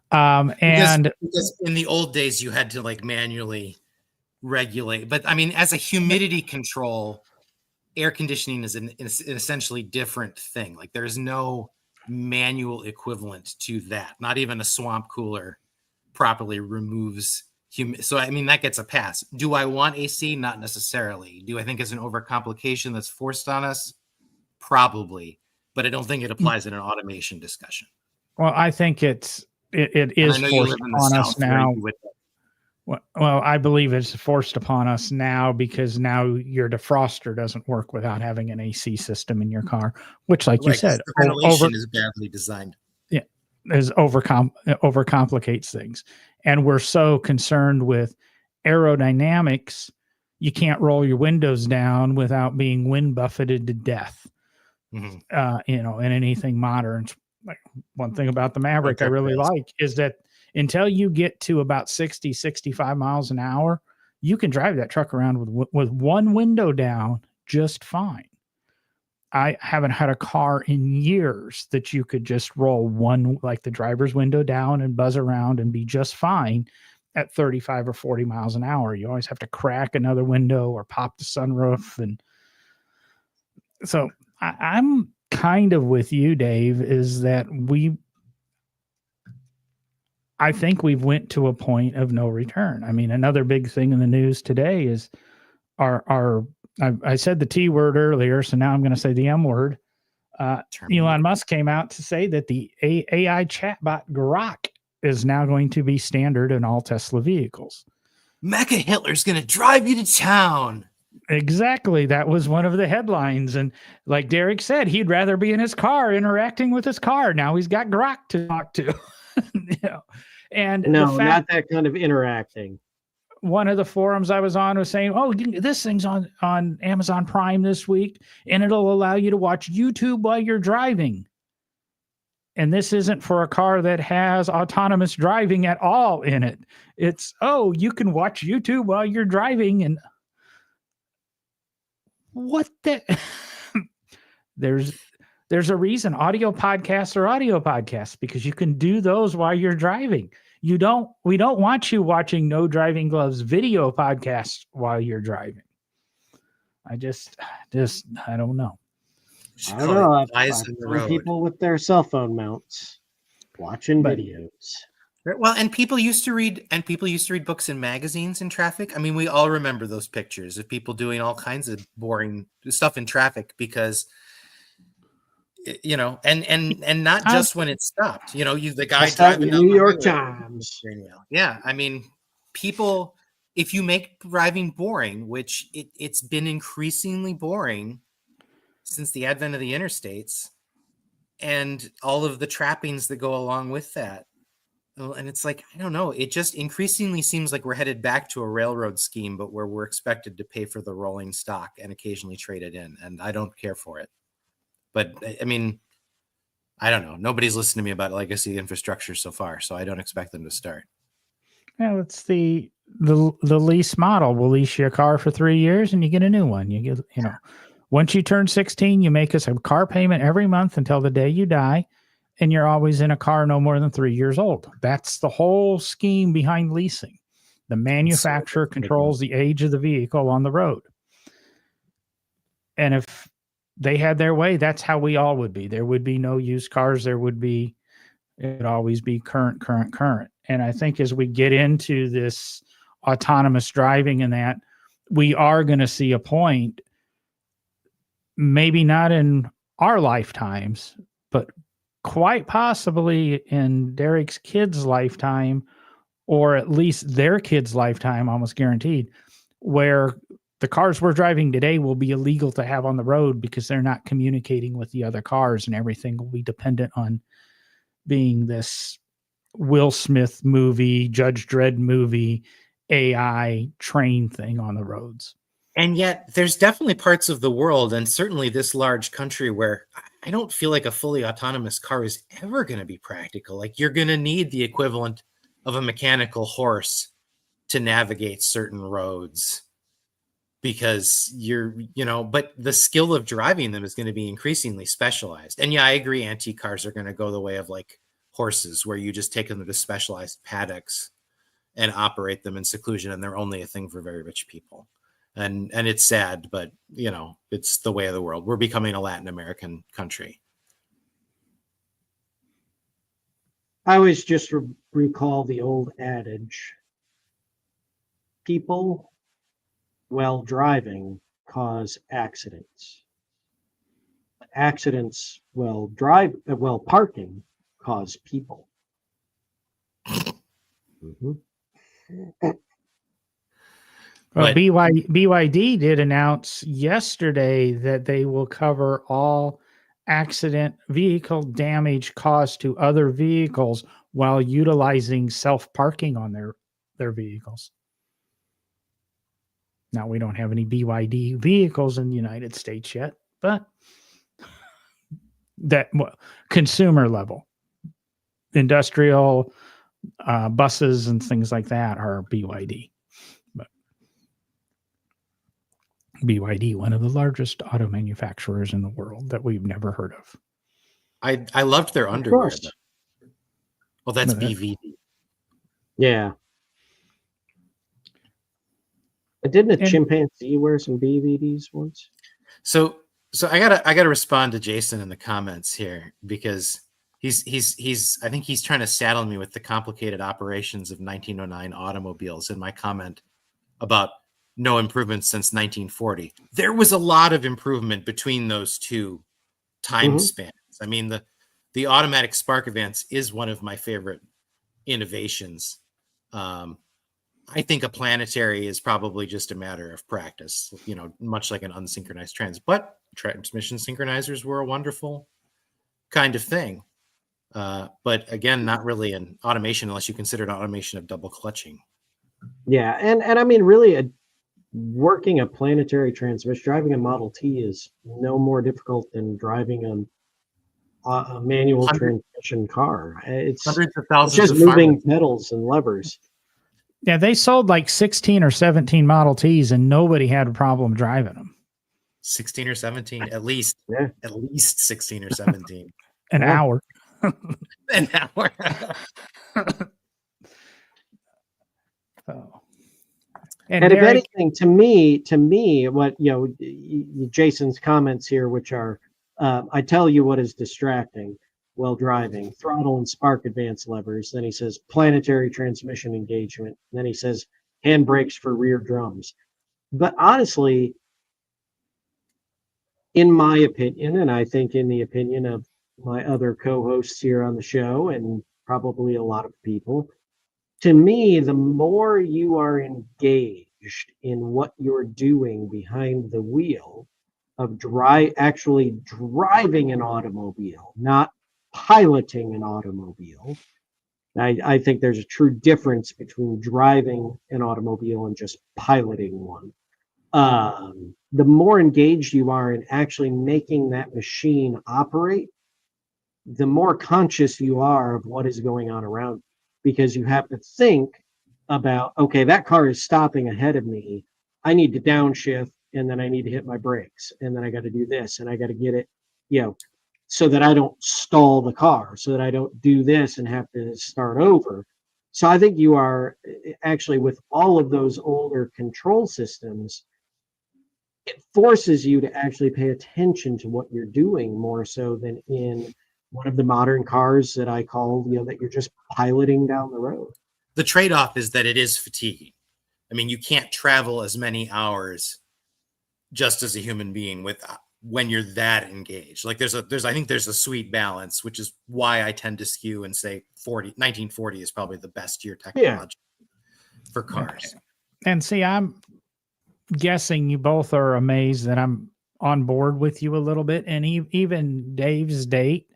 Because in the old days you had to like manually regulate, but I mean, as a humidity control, air conditioning is an essentially different thing. Like there's no manual equivalent to that. Not even a swamp cooler properly removes so I mean, that gets a pass. Do I want AC? Not necessarily. Do I think it's an overcomplication that's forced on us? Probably, but I don't think it applies in an automation discussion. Well, I think it is forced upon us now. Well, I believe it's forced upon us now because now your defroster doesn't work without having an AC system in your car, which, like you said, the ventilation is badly designed. Yeah, overcomplicates things. And we're so concerned with aerodynamics, you can't roll your windows down without being wind buffeted to death. Mhm. In anything modern. Like one thing about the Maverick I really like is that until you get to about 60, 65 miles an hour, you can drive that truck around with one window down just fine. I haven't had a car in years that you could just roll one, like the driver's window down and buzz around and be just fine at 35 or 40 miles an hour. You always have to crack another window or pop the sunroof. And so I'm kind of with you, Dave, is that I think we've went to a point of no return. I mean, another big thing in the news today is I said the T word earlier, so now I'm going to say the M word. Elon Musk came out to say that the AI chatbot Grok is now going to be standard in all Tesla vehicles. Mecha Hitler's going to drive you to town. Exactly. That was one of the headlines. And like Derek said, he'd rather be in his car interacting with his car. Now he's got Grok to talk to. And no, not that kind of interacting. One of the forums I was on was saying, oh, this thing's on Amazon Prime this week, and it'll allow you to watch YouTube while you're driving. And this isn't for a car that has autonomous driving at all in it. It's, oh, you can watch YouTube while you're driving. And what the? There's a reason audio podcasts are audio podcasts, because you can do those while you're driving. We don't want you watching No Driving Gloves video podcasts while you're driving. I don't know. I don't know. I've seen people with their cell phone mounts watching videos. Well, and people used to read books and magazines in traffic. I mean, we all remember those pictures of people doing all kinds of boring stuff in traffic because, and not just when it stopped. The guy driving down the New York Times. Yeah, I mean, people. If you make driving boring, which it's been increasingly boring since the advent of the interstates and all of the trappings that go along with that. And it's like, I don't know, it just increasingly seems like we're headed back to a railroad scheme, but where we're expected to pay for the rolling stock and occasionally trade it in. And I don't care for it. But I mean, I don't know. Nobody's listened to me about legacy infrastructure so far, so I don't expect them to start. Well, it's the lease model. We'll lease you a car for 3 years and you get a new one. You get, once you turn 16, you make us a car payment every month until the day you die. And you're always in a car no more than 3 years old. That's the whole scheme behind leasing. The manufacturer controls the age of the vehicle on the road. And if they had their way, that's how we all would be. There would be no used cars. It would always be current. And I think as we get into this autonomous driving and that, we are going to see a point, maybe not in our lifetimes, but quite possibly in Derek's kid's lifetime, or at least their kid's lifetime, almost guaranteed, where the cars we're driving today will be illegal to have on the road because they're not communicating with the other cars, and everything will be dependent on being this Will Smith movie, Judge Dredd movie, AI train thing on the roads. And yet there's definitely parts of the world, and certainly this large country, where I don't feel like a fully autonomous car is ever going to be practical. Like, you're going to need the equivalent of a mechanical horse to navigate certain roads because but the skill of driving them is going to be increasingly specialized. And yeah, I agree. Antique cars are going to go the way of like horses, where you just take them to specialized paddocks and operate them in seclusion. And they're only a thing for very rich people. And it's sad, but it's the way of the world. We're becoming a Latin American country. I always just recall the old adage: people, while driving, cause accidents. Accidents, while parking, cause people. Mm-hmm. Well, BYD did announce yesterday that they will cover all accident, vehicle damage caused to other vehicles while utilizing self-parking on their vehicles. Now, we don't have any BYD vehicles in the United States yet, but that consumer level, industrial buses and things like that are BYD. But BYD, one of the largest auto manufacturers in the world that we've never heard of. I loved their underwear. course. Well, that's No, that- BVD. Yeah. Didn't a And- chimpanzee wear some BVDs once? So I gotta respond to Jason in the comments here because he's I think he's trying to saddle me with the complicated operations of 1909 automobiles in my comment about no improvement since 1940. There was a lot of improvement between those two time Mhm. spans. I mean, the automatic spark advance is one of my favorite innovations. I think a planetary is probably just a matter of practice, much like an unsynchronized but transmission synchronizers were a wonderful kind of thing. But again, not really an automation unless you consider an automation of double clutching. Yeah, and I mean, really, working a planetary transmission, driving a Model T is no more difficult than driving a manual transmission car. It's Hundreds of thousands just of moving farmers. pedals and levers. Yeah, they sold like 16 or 17 Model Ts and nobody had a problem driving them. 16 or 17, at least. Yeah. At least 16 or 17. An Yeah. hour. An hour. So, And if Derek, anything, to me, what Jason's comments here, which are, I tell you what is distracting while driving: throttle and spark advance levers. Then he says planetary transmission engagement. Then he says handbrakes for rear drums. But honestly, in my opinion, and I think in the opinion of my other co-hosts here on the show, and probably a lot of people, to me, the more you are engaged in what you're doing behind the wheel of actually driving an automobile, not piloting an automobile. I think there's a true difference between driving an automobile and just piloting one. The more engaged you are in actually making that machine operate, the more conscious you are of what is going on around you, because you have to think about, okay, that car is stopping ahead of me. I need to downshift, and then I need to hit my brakes, and then I got to do this, and I got to get it, so that I don't stall the car, so that I don't do this and have to start over. So I think you are actually, with all of those older control systems, it forces you to actually pay attention to what you're doing more so than in one of the modern cars that I call, that you're just piloting down the road. The trade-off is that it is fatiguing. I mean, you can't travel as many hours just as a human being when you're that engaged. Like I think there's a sweet balance, which is why I tend to skew and say 1940 is probably the best year technology for cars. and see, I'm guessing you both are amazed that I'm on board with you a little bit. And even Dave's date,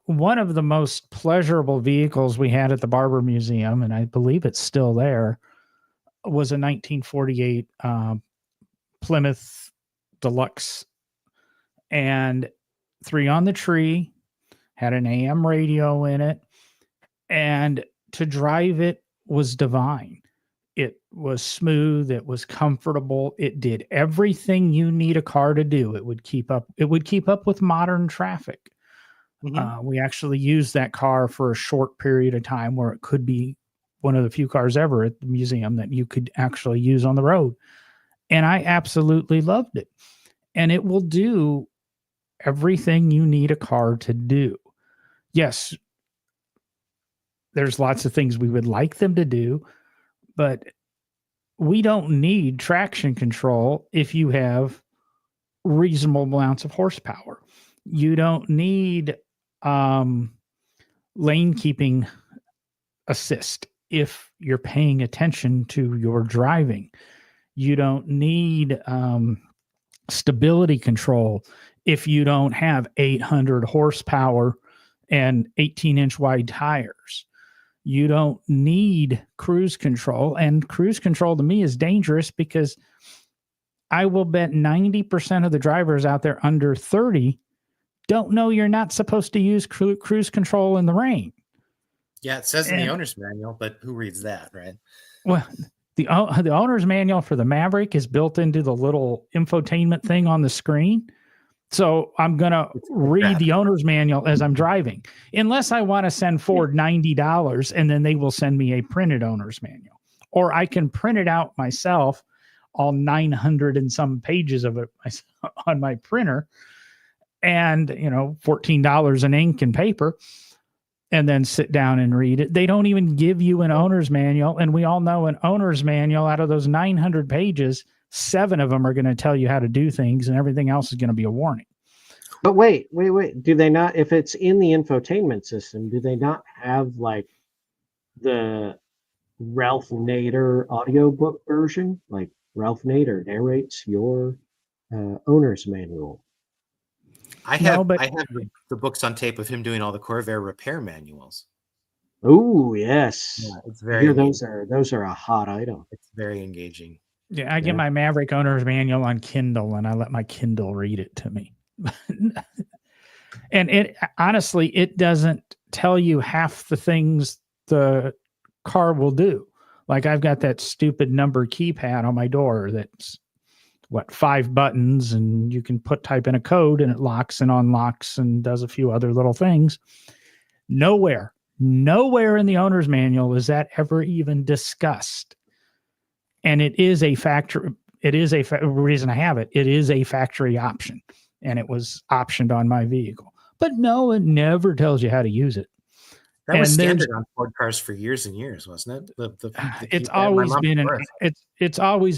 one of the most pleasurable vehicles we had at the Barber Museum, and I believe it's still there, was a 1948 Plymouth Deluxe, and 3 on the tree, had an AM radio in it, and to drive it was divine. It was smooth. It was comfortable. It did everything you need a car to do. It would keep up with modern traffic. Mhm. We actually used that car for a short period of time where it could be one of the few cars ever at the museum that you could actually use on the road. And I absolutely loved it. And it will do everything you need a car to do. Yes, there's lots of things we would like them to do, but we don't need traction control if you have reasonable amounts of horsepower. You don't need lane keeping assist if you're paying attention to your driving. You don't need stability control if you don't have 800 horsepower and 18-inch wide tires. You don't need cruise control. And cruise control to me is dangerous because I will bet 90% of the drivers out there under 30 don't know you're not supposed to use cruise control in the rain. Yeah, it says in the owner's manual, but who reads that, right? Well, the owner's manual for the Maverick is built into the little infotainment thing on the screen. So I'm going to read the owner's manual as I'm driving, unless I want to send Ford $90 and then they will send me a printed owner's manual, or I can print it out myself, all 900 and some pages of it on my printer, and, $14 in ink and paper, and then sit down and read it. They don't even give you an owner's manual. And we all know an owner's manual, out of those 900 pages, 7 of them are going to tell you how to do things, and everything else is going to be a warning. But wait. Do they not, if it's in the infotainment system, do they not have like the Ralph Nader audiobook version? Like Ralph Nader narrates your owner's manual. I have the books on tape of him doing all the Corvair repair manuals. Oh, yes. Yeah, it's very those are a hot item. It's very engaging. Yeah, I get my Maverick owner's manual on Kindle, and I let my Kindle read it to me. And it honestly, it doesn't tell you half the things the car will do. Like, I've got that stupid number keypad on my door that's 5 buttons, and you can type in a code and it locks and unlocks and does a few other little things. Nowhere in the owner's manual is that ever even discussed. And it is a factory. Reason I have it. It is a factory option, and it was optioned on my vehicle. But no, it never tells you how to use it. That was standard on Ford cars for years and years, wasn't it? It's always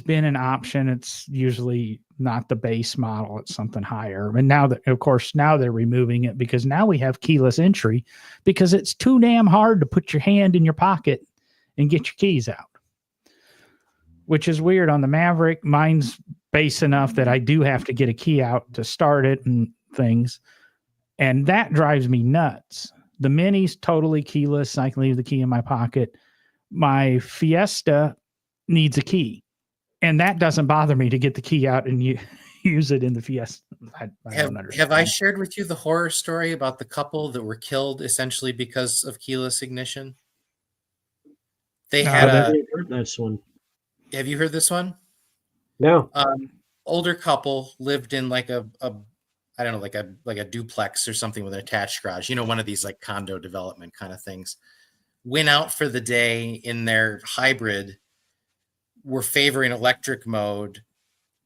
been an option. It's usually not the base model. It's something higher. And now they're removing it, because now we have keyless entry, because it's too damn hard to put your hand in your pocket and get your keys out, which is weird. On the Maverick, mine's base enough that I do have to get a key out to start it and things. And that drives me nuts. The Mini's totally keyless. I can leave the key in my pocket. My Fiesta needs a key, and that doesn't bother me to get the key out and use it in the Fiesta. I don't understand. Have I shared with you the horror story about the couple that were killed essentially because of keyless ignition? They had this one. Have you heard this one? No. Older couple lived in like a I don't know, like a duplex or something with an attached garage, one of these like condo development kind of things. Went out for the day in their hybrid, were favoring electric mode,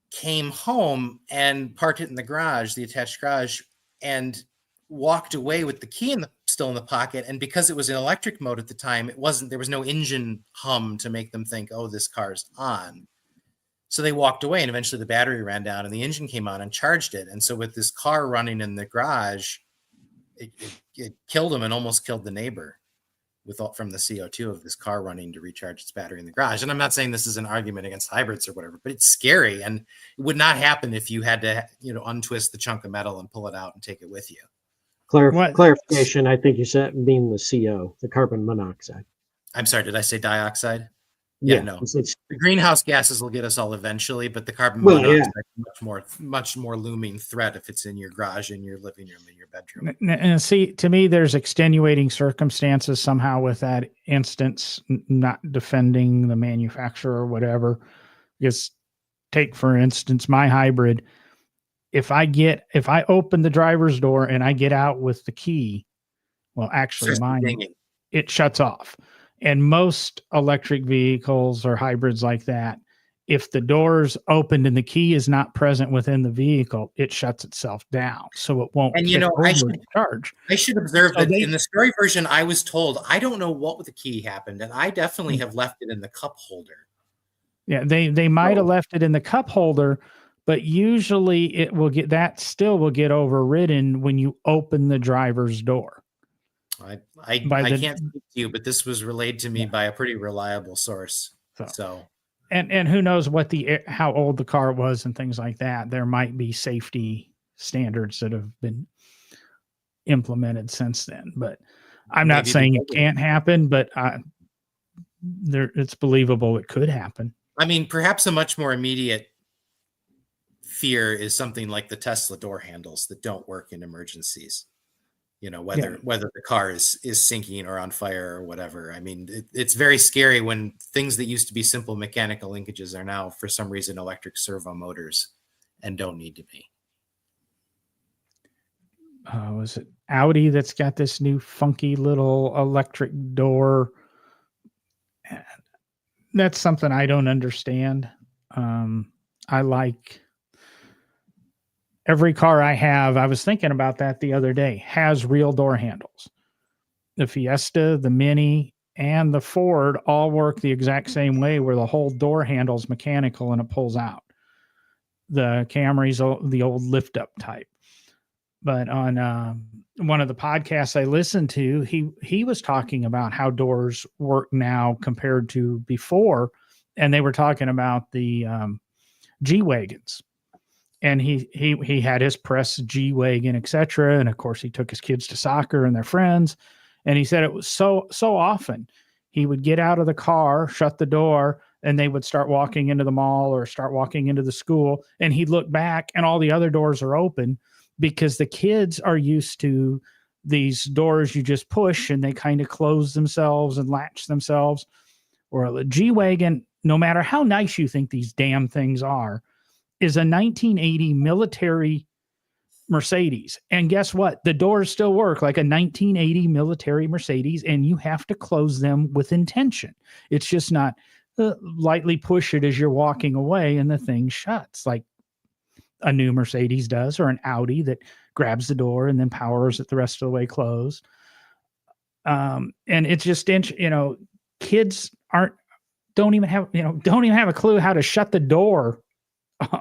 came home and parked it in the garage, the attached garage, and walked away with the key still in the pocket. And because it was in electric mode at the time, there was no engine hum to make them think, oh, this car's on. So they walked away, and eventually the battery ran down and the engine came on and charged it. And so with this car running in the garage, it killed him and almost killed the neighbor from the CO2 of this car running to recharge its battery in the garage. And I'm not saying this is an argument against hybrids or whatever, but it's scary. And it would not happen if you had to, untwist the chunk of metal and pull it out and take it with you. Clarification. I think you said mean the CO, the carbon monoxide. I'm sorry. Did I say dioxide? Yeah, no. The greenhouse gases will get us all eventually, but the carbon monoxide is much more looming threat if it's in your garage, in your living room, in your bedroom. And see, to me, there's extenuating circumstances somehow with that instance, not defending the manufacturer or whatever. Just take, for instance, my hybrid. If I open the driver's door and I get out with the key, well, actually mine, it shuts off. And most electric vehicles or hybrids like that, if the door's opened and the key is not present within the vehicle, it shuts itself down. So it won't charge. I should observe that in the story version, I was told, I don't know what with the key happened. And I definitely have left it in the cup holder. Yeah, they might have left it in the cup holder, but usually it will get overridden when you open the driver's door. I can't speak to you, but this was relayed to me by a pretty reliable source. So and who knows what how old the car was and things like that. There might be safety standards that have been implemented since then, but I'm not Maybe saying it because can't happen, but it's believable it could happen. I mean, perhaps a much more immediate fear is something like the Tesla door handles that don't work in emergencies. You know, whether the car is sinking or on fire or whatever. I mean, it's very scary when things that used to be simple mechanical linkages are now, for some reason, electric servo motors and don't need to be. Was it Audi that's got this new funky little electric door? That's something I don't understand. I like every car I have. I was thinking about that the other day, has real door handles. The Fiesta, the Mini, and the Ford all work the exact same way, where the whole door handle's mechanical and it pulls out. The Camry's the old lift up type. But on one of the podcasts I listened to, he was talking about how doors work now compared to before, and they were talking about the G-Wagons. And he had his press G-Wagon, etc. And of course, he took his kids to soccer and their friends. And he said it was so often he would get out of the car, shut the door, and they would start walking into the mall or start walking into the school. And he'd look back and all the other doors are open, because the kids are used to these doors you just push and they kind of close themselves and latch themselves. Or a G-Wagon, no matter how nice you think these damn things are, is a 1980 military Mercedes. And guess what? The doors still work like a 1980 military Mercedes, and you have to close them with intention. It's just not lightly push it as you're walking away and the thing shuts like a new Mercedes does, or an Audi that grabs the door and then powers it the rest of the way closed. And it's just, kids don't even have a clue how to shut the door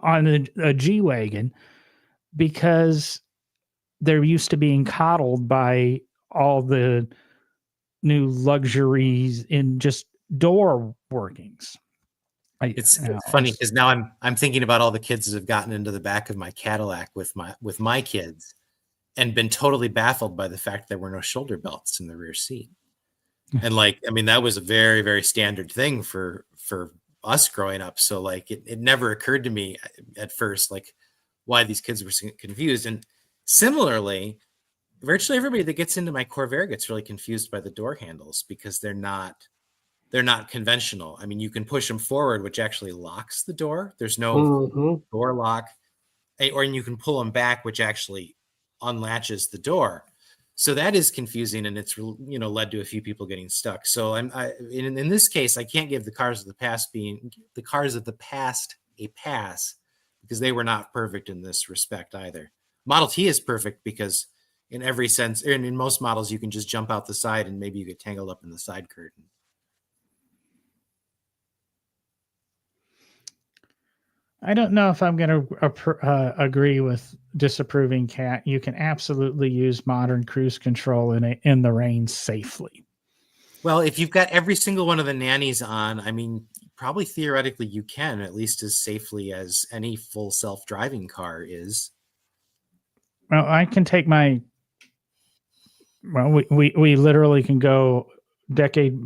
on a G-Wagon, because they're used to being coddled by all the new luxuries in just door workings. It's funny because now I'm thinking about all the kids that have gotten into the back of my Cadillac with my kids and been totally baffled by the fact there were no shoulder belts in the rear seat. And that was a very, very standard thing for us growing up. So it never occurred to me at first, why these kids were confused. And similarly, virtually everybody that gets into my Corvair gets really confused by the door handles, because they're not conventional. I mean, you can push them forward, which actually locks the door. There's no door lock, or you can pull them back, which actually unlatches the door. So that is confusing, and it's led to a few people getting stuck. So in this case, I can't give the cars of the past a pass, because they were not perfect in this respect either. Model T is perfect because in every sense, and in most models, you can just jump out the side and maybe you get tangled up in the side curtain. I don't know if I'm going to agree with disapproving Cat. You can absolutely use modern cruise control in the rain safely. Well, if you've got every single one of the nannies on, I mean, probably theoretically you can, at least as safely as any full self-driving car is. Well, I can take we literally can go decade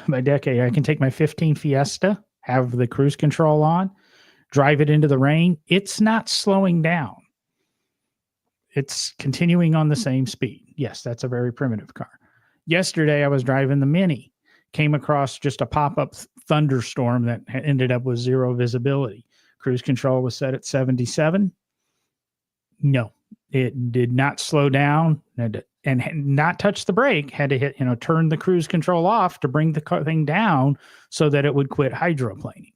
by decade. I can take my 15 Fiesta, have the cruise control on, drive it into the rain. It's not slowing down. It's continuing on the same speed. Yes, that's a very primitive car. Yesterday, I was driving the Mini, came across just a pop-up thunderstorm that ended up with zero visibility. Cruise control was set at 77. No, it did not slow down and not touch the brake. Had to hit, turn the cruise control off to bring the thing down so that it would quit hydroplaning.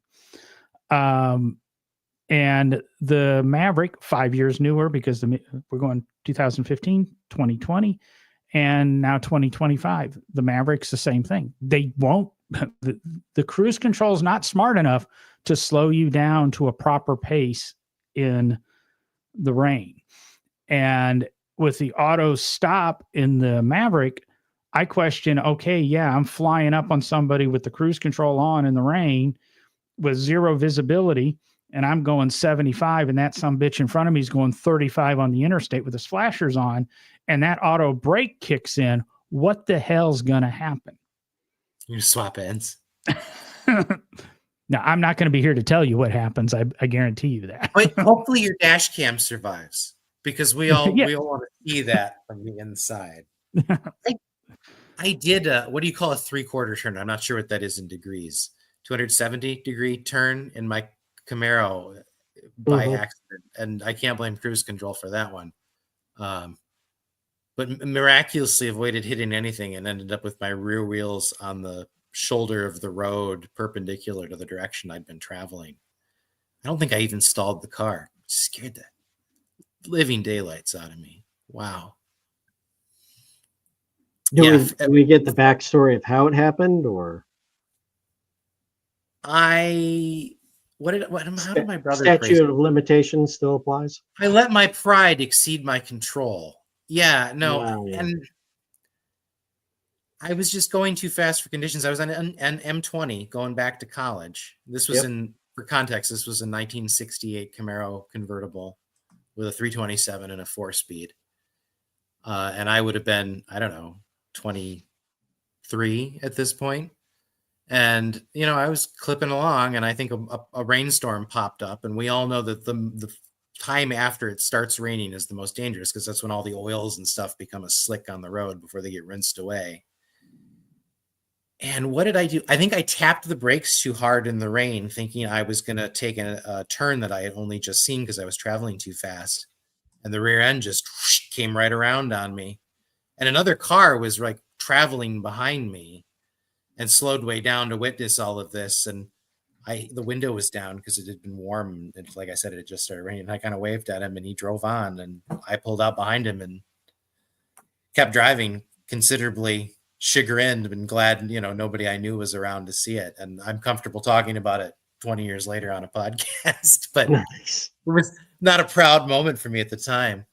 And the Maverick, 5 years newer, because we're going 2015, 2020, and now 2025. The Maverick's the same thing. They won't, the cruise control is not smart enough to slow you down to a proper pace in the rain. And with the auto stop in the Maverick, I question, okay, yeah, I'm flying up on somebody with the cruise control on in the rain, with zero visibility, and I'm going 75, and that sumbitch in front of me is going 35 on the interstate with his flashers on, and that auto brake kicks in, what the hell's going to happen? You swap ends. Now, I'm not going to be here to tell you what happens. I guarantee you that. But hopefully your dash cam survives, because we all Yeah. we all want to see that from the inside. I did what do you call a 3/4 turn? I'm not sure what that is in degrees. 270-degree turn in my Camaro by accident, and I can't blame cruise control for that one. But miraculously avoided hitting anything and ended up with my rear wheels on the shoulder of the road perpendicular to the direction I'd been traveling. I don't think I even stalled the car. It scared the living daylights out of me. Wow. Do we get the backstory of how it happened, or how did my brother statute of limitations still applies? I let my pride exceed my control. Yeah, no, Wow. and I was just going too fast for conditions. I was on an M20 going back to college. This was for context, this was a 1968 Camaro convertible with a 327 and a 4-speed. And I would have been, I don't know, 23 at this point. And, I was clipping along, and I think a rainstorm popped up, and we all know that the time after it starts raining is the most dangerous, because that's when all the oils and stuff become a slick on the road before they get rinsed away. And what did I do? I think I tapped the brakes too hard in the rain, thinking I was going to take a turn that I had only just seen because I was traveling too fast. And the rear end just came right around on me. And another car was like traveling behind me and slowed way down to witness all of this. And the window was down because it had been warm. And like I said, it had just started raining. I kind of waved at him, and he drove on, and I pulled out behind him and kept driving, considerably chagrined and glad, nobody I knew was around to see it. And I'm comfortable talking about it 20 years later on a podcast, but Nice. It was not a proud moment for me at the time.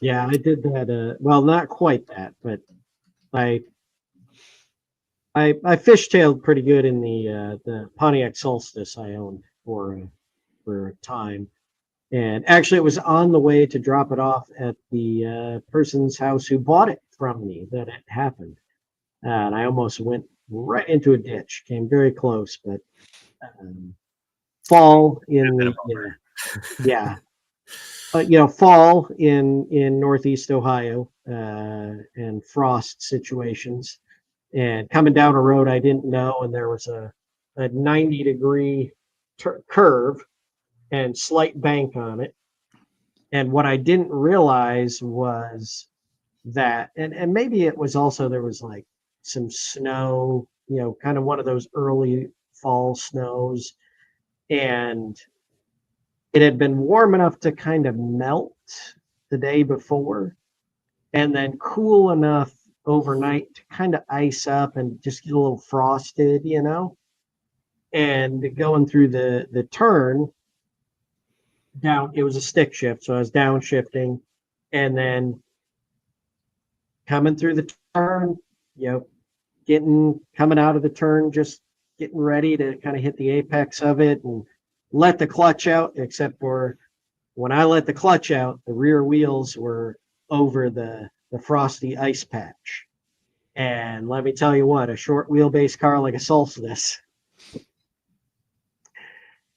Yeah, I did that. Well, not quite that, but I fishtailed pretty good in the Pontiac Solstice I owned for a time. And actually, it was on the way to drop it off at the person's house who bought it from me that it happened. And I almost went right into a ditch, came very close, but fall in the, fall in Northeast Ohio and frost situations, and coming down a road I didn't know, and there was a 90-degree curve and slight bank on it. And what I didn't realize was that, and maybe it was also, there was like some snow, kind of one of those early fall snows, and it had been warm enough to kind of melt the day before, and then cool enough overnight to kind of ice up and just get a little frosted, and going through the turn down, it was a stick shift, so I was downshifting, and then coming through the turn, coming out of the turn, just getting ready to kind of hit the apex of it and let the clutch out, except for when I let the clutch out, the rear wheels were over the frosty ice patch. And let me tell you what, a short wheelbase car like a Solstice,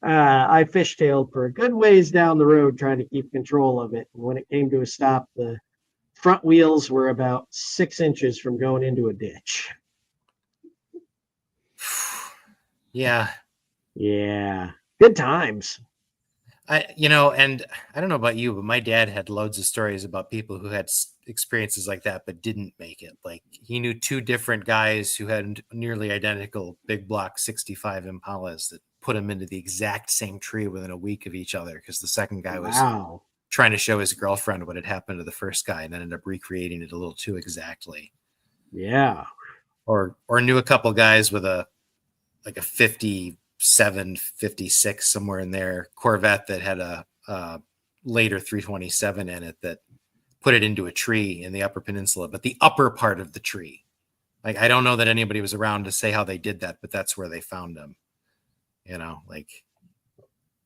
I fishtailed for a good ways down the road trying to keep control of it. And when it came to a stop, the front wheels were about 6 inches from going into a ditch. Yeah. Good times. And I don't know about you, but my dad had loads of stories about people who had experiences like that, but didn't make it. Like, he knew 2 different guys who had nearly identical big block 65 Impalas that put them into the exact same tree within a week of each other, because the second guy was trying to show his girlfriend what had happened to the first guy and then ended up recreating it a little too exactly. Yeah. Or knew a couple guys with a 57, 56, somewhere in there, Corvette that had a later 327 in it that put it into a tree in the Upper Peninsula, but the upper part of the tree. Like, I don't know that anybody was around to say how they did that, but that's where they found them.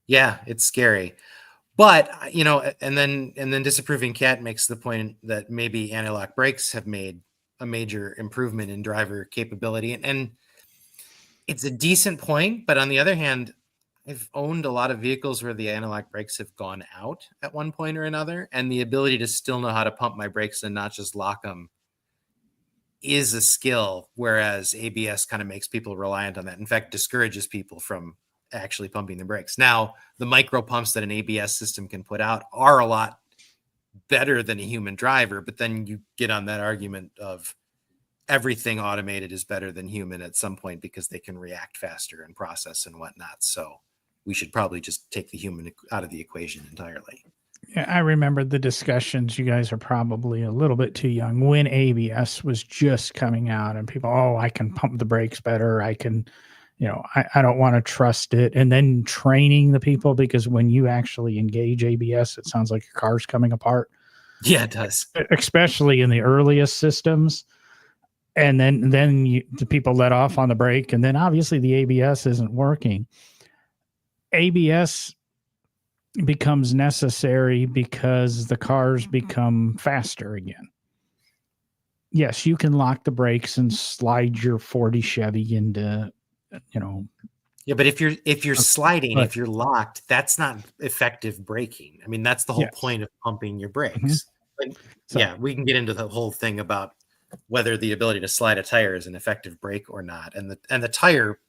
Yeah, it's scary. But, and then Disapproving Cat makes the point that maybe anti-lock brakes have made a major improvement in driver capability. And it's a decent point. But on the other hand, I've owned a lot of vehicles where the anti-lock brakes have gone out at one point or another. And the ability to still know how to pump my brakes and not just lock them is a skill. Whereas ABS kind of makes people reliant on that. In fact, discourages people from actually pumping the brakes. Now, the micro pumps that an ABS system can put out are a lot better than a human driver, but then you get on that argument of everything automated is better than human at some point because they can react faster and process and whatnot. So we should probably just take the human out of the equation entirely. Yeah, I remember the discussions. You guys are probably a little bit too young when ABS was just coming out and people, I can pump the brakes better. I can, I don't want to trust it. And then training the people, because when you actually engage ABS, it sounds like your car's coming apart. Yeah, it does. Especially in the earliest systems. And then the people let off on the brake, and then obviously the ABS isn't working. ABS becomes necessary because the cars become faster again. Yes, you can lock the brakes and slide your 40 Chevy into, Yeah, but if you're sliding, if you're locked, that's not effective braking. I mean, that's the whole point of pumping your brakes. Mm-hmm. We can get into the whole thing about whether the ability to slide a tire is an effective brake or not, and the tire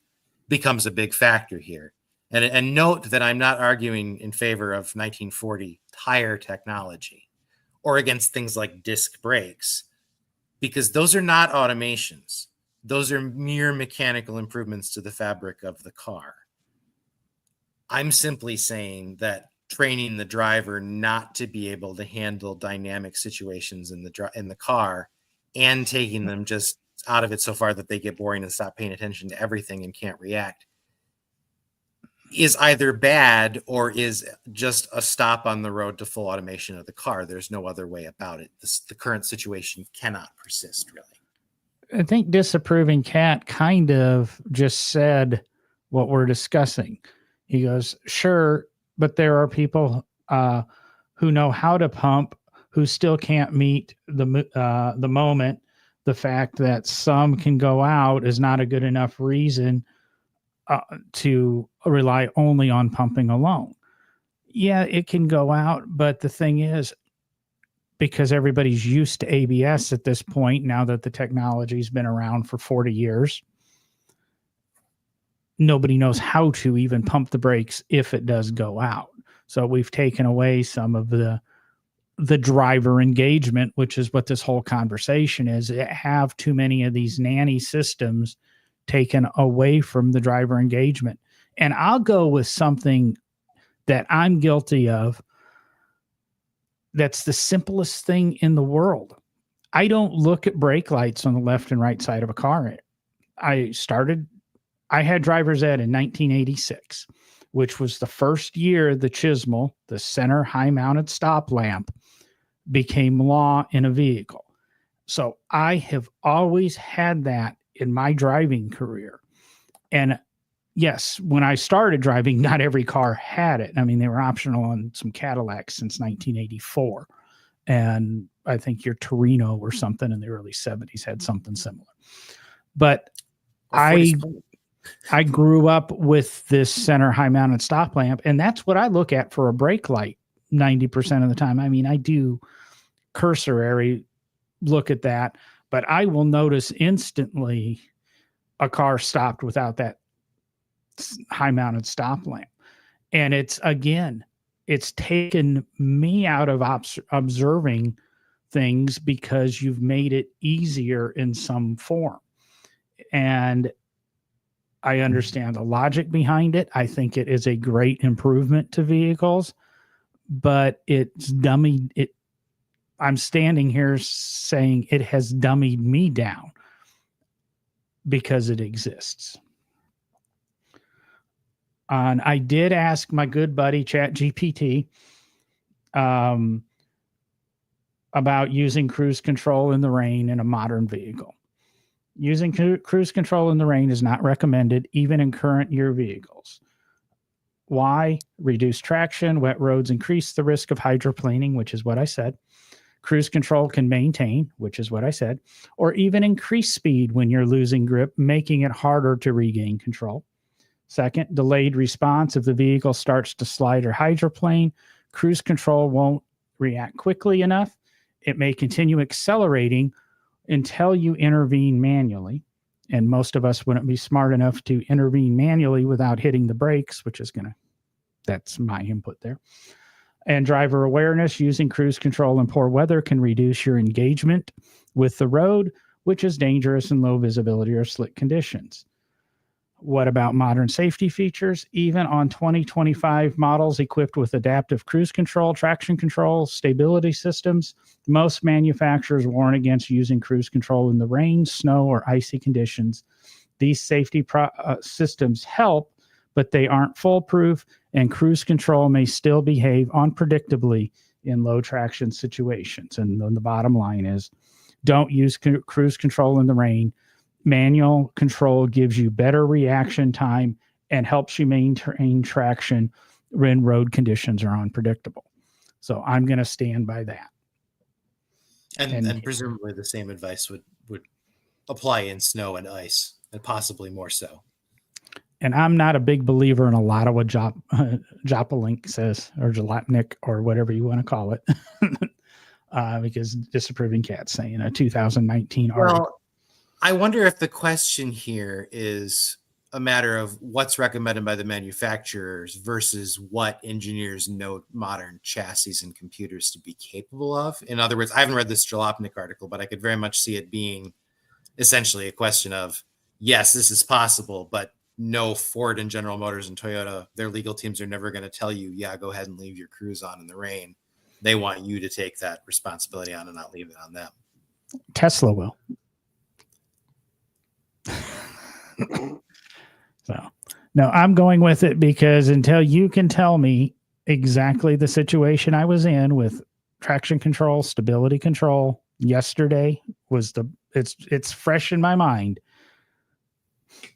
becomes a big factor here. And note that I'm not arguing in favor of 1940 tire technology or against things like disc brakes, because those are not automations. Those are mere mechanical improvements to the fabric of the car. I'm simply saying that training the driver not to be able to handle dynamic situations in the car and taking them just out of it so far that they get boring and stop paying attention to everything and can't react is either bad or is just a stop on the road to full automation of the car. There's no other way about it. The current situation cannot persist, really. I think Disapproving Cat kind of just said what we're discussing. He goes, sure, but there are people who know how to pump who still can't meet the moment. The fact that some can go out is not a good enough reason to rely only on pumping alone. Yeah, it can go out, but the thing is, because everybody's used to ABS at this point, now that the technology's been around for 40 years, nobody knows how to even pump the brakes if it does go out. So we've taken away some of the driver engagement, which is what this whole conversation is. Have too many of these nanny systems taken away from the driver engagement. And I'll go with something that I'm guilty of. That's the simplest thing in the world. I don't look at brake lights on the left and right side of a car. I had driver's ed in 1986, which was the first year the Chismol, the center high mounted stop lamp, became law in a vehicle. So I have always had that in my driving career. And yes, when I started driving, not every car had it. I mean, they were optional on some Cadillacs since 1984. And I think your Torino or something in the early 70s had something similar. But I grew up with this center high mounted stop lamp, and that's what I look at for a brake light 90% of the time. I mean, I do cursory look at that, but I will notice instantly a car stopped without that high mounted stop lamp. And it's taken me out of observing things because you've made it easier in some form. And I understand the logic behind it. I think it is a great improvement to vehicles, but it's dummied it. I'm standing here saying it has dummied me down because it exists. And I did ask my good buddy ChatGPT about using cruise control in the rain in a modern vehicle. Using cruise control in the rain is not recommended, even in current year vehicles. Why? Reduce traction. Wet roads increase the risk of hydroplaning, which is what I said. Cruise control can maintain, which is what I said, or even increase speed when you're losing grip, making it harder to regain control. Second, delayed response. If the vehicle starts to slide or hydroplane, cruise control won't react quickly enough. It may continue accelerating until you intervene manually. And most of us wouldn't be smart enough to intervene manually without hitting the brakes, which is that's my input there. And driver awareness. Using cruise control in poor weather can reduce your engagement with the road, which is dangerous in low visibility or slick conditions. What about modern safety features? Even on 2025 models equipped with adaptive cruise control, traction control, stability systems, most manufacturers warn against using cruise control in the rain, snow, or icy conditions. These safety systems help, but they aren't foolproof, and cruise control may still behave unpredictably in low traction situations. And then the bottom line is, don't use cruise control in the rain. Manual control gives you better reaction time and helps you maintain traction when road conditions are unpredictable. So I'm going to stand by that. And presumably the same advice would apply in snow and ice, and possibly more so. And I'm not a big believer in a lot of what Jopalink says, or Jalopnik, or whatever you want to call it, because Disapproving Cat's saying a 2019 article. Well, I wonder if the question here is a matter of what's recommended by the manufacturers versus what engineers know modern chassis and computers to be capable of. In other words, I haven't read this Jalopnik article, but I could very much see it being essentially a question of, yes, this is possible, but no, Ford and General Motors and Toyota, their legal teams are never going to tell you, yeah, go ahead and leave your cruise on in the rain. They want you to take that responsibility on and not leave it on them. Tesla will. So, no, I'm going with it because until you can tell me exactly the situation I was in with traction control, stability control yesterday it's fresh in my mind.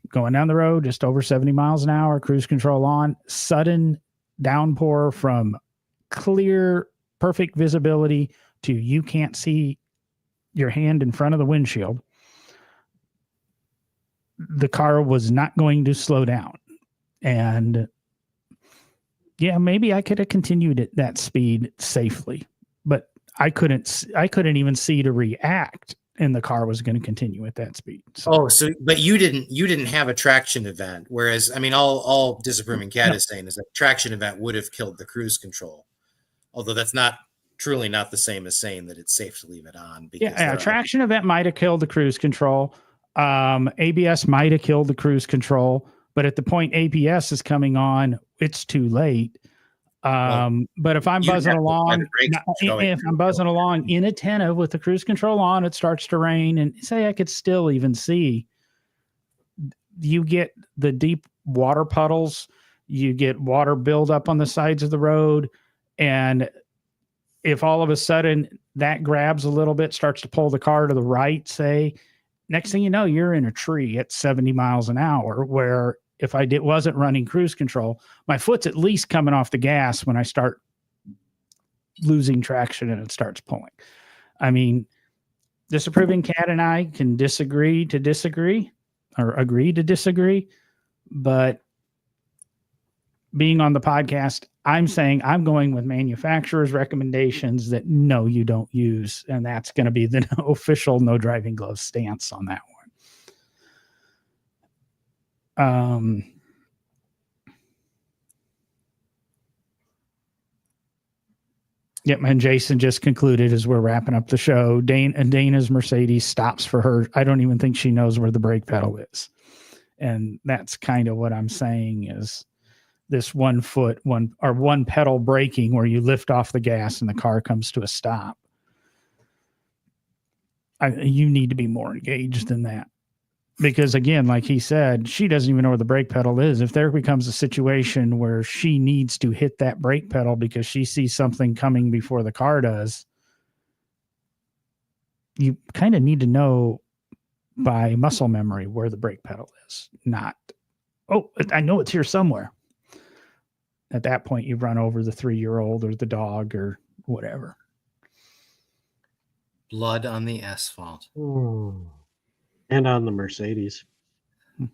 Going down the road, just over 70 miles an hour, cruise control on, sudden downpour from clear, perfect visibility to you can't see your hand in front of the windshield. The car was not going to slow down. And yeah, maybe I could have continued at that speed safely, but I couldn't even see to react, and the car was going to continue at that speed. So, but you didn't have a traction event. Whereas, I mean, all Disapproving Cat is saying is that traction event would have killed the cruise control. Although that's truly not the same as saying that it's safe to leave it on. Because a traction event might have killed the cruise control. ABS might have killed the cruise control, but at the point ABS is coming on, it's too late. But if I'm buzzing along, inattentive with the cruise control on, it starts to rain, and say I could still even see. You get the deep water puddles, you get water build up on the sides of the road, and if all of a sudden that grabs a little bit, starts to pull the car to the right, say, next thing you know, you're in a tree at 70 miles an hour, where if I wasn't running cruise control, my foot's at least coming off the gas when I start losing traction and it starts pulling. I mean, Disapproving Cat and I can disagree to disagree, or agree to disagree, but being on the podcast, I'm saying I'm going with manufacturers' recommendations that no, you don't use. And that's going to be the official no driving gloves stance on that one. Yep, and Jason just concluded as we're wrapping up the show. Dana's Mercedes stops for her. I don't even think she knows where the brake pedal is. And that's kind of what I'm saying is this one pedal braking where you lift off the gas and the car comes to a stop. You need to be more engaged than that. Because again, like he said, she doesn't even know where the brake pedal is. If there becomes a situation where she needs to hit that brake pedal because she sees something coming before the car does, you kind of need to know by muscle memory where the brake pedal is, not, oh, I know it's here somewhere. At that point, you run over the 3-year-old or the dog or whatever. Blood on the asphalt. And on the Mercedes.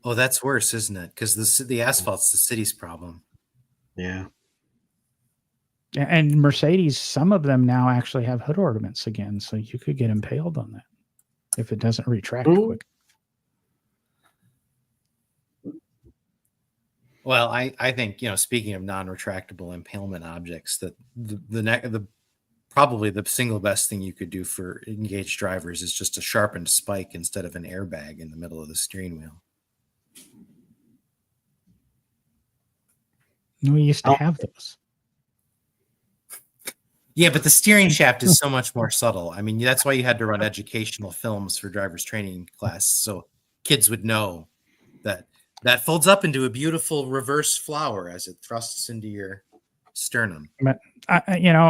Oh, that's worse, isn't it? Because the asphalt's the city's problem. Yeah. And Mercedes, some of them now actually have hood ornaments again, so you could get impaled on that if it doesn't retract quick. Well, I think, speaking of non-retractable impalement objects, that the probably the single best thing you could do for engaged drivers is just a sharpened spike instead of an airbag in the middle of the steering wheel. We used to have those. Yeah, but the steering shaft is so much more subtle. I mean, that's why you had to run educational films for driver's training class, so kids would know that folds up into a beautiful reverse flower as it thrusts into your sternum. But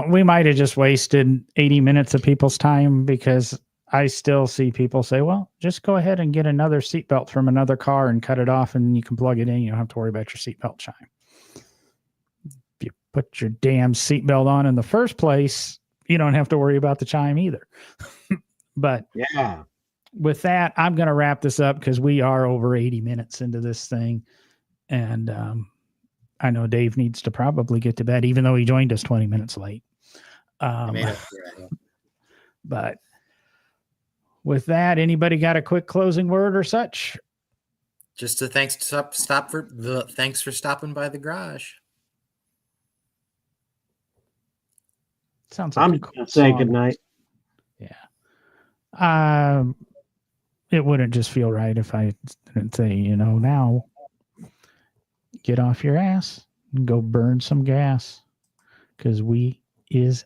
we might have just wasted 80 minutes of people's time, because I still see people say, well, just go ahead and get another seatbelt from another car and cut it off, and you can plug it in. You don't have to worry about your seatbelt chime. If you put your damn seatbelt on in the first place, you don't have to worry about the chime either. But yeah, with that, I'm going to wrap this up because we are over 80 minutes into this thing. And I know Dave needs to probably get to bed, even though he joined us 20 minutes late. But with that, anybody got a quick closing word or such? Just a thanks for stopping by the garage. Sounds like I'm going to say goodnight. Yeah. It wouldn't just feel right if I didn't say, now get off your ass and go burn some gas, because we is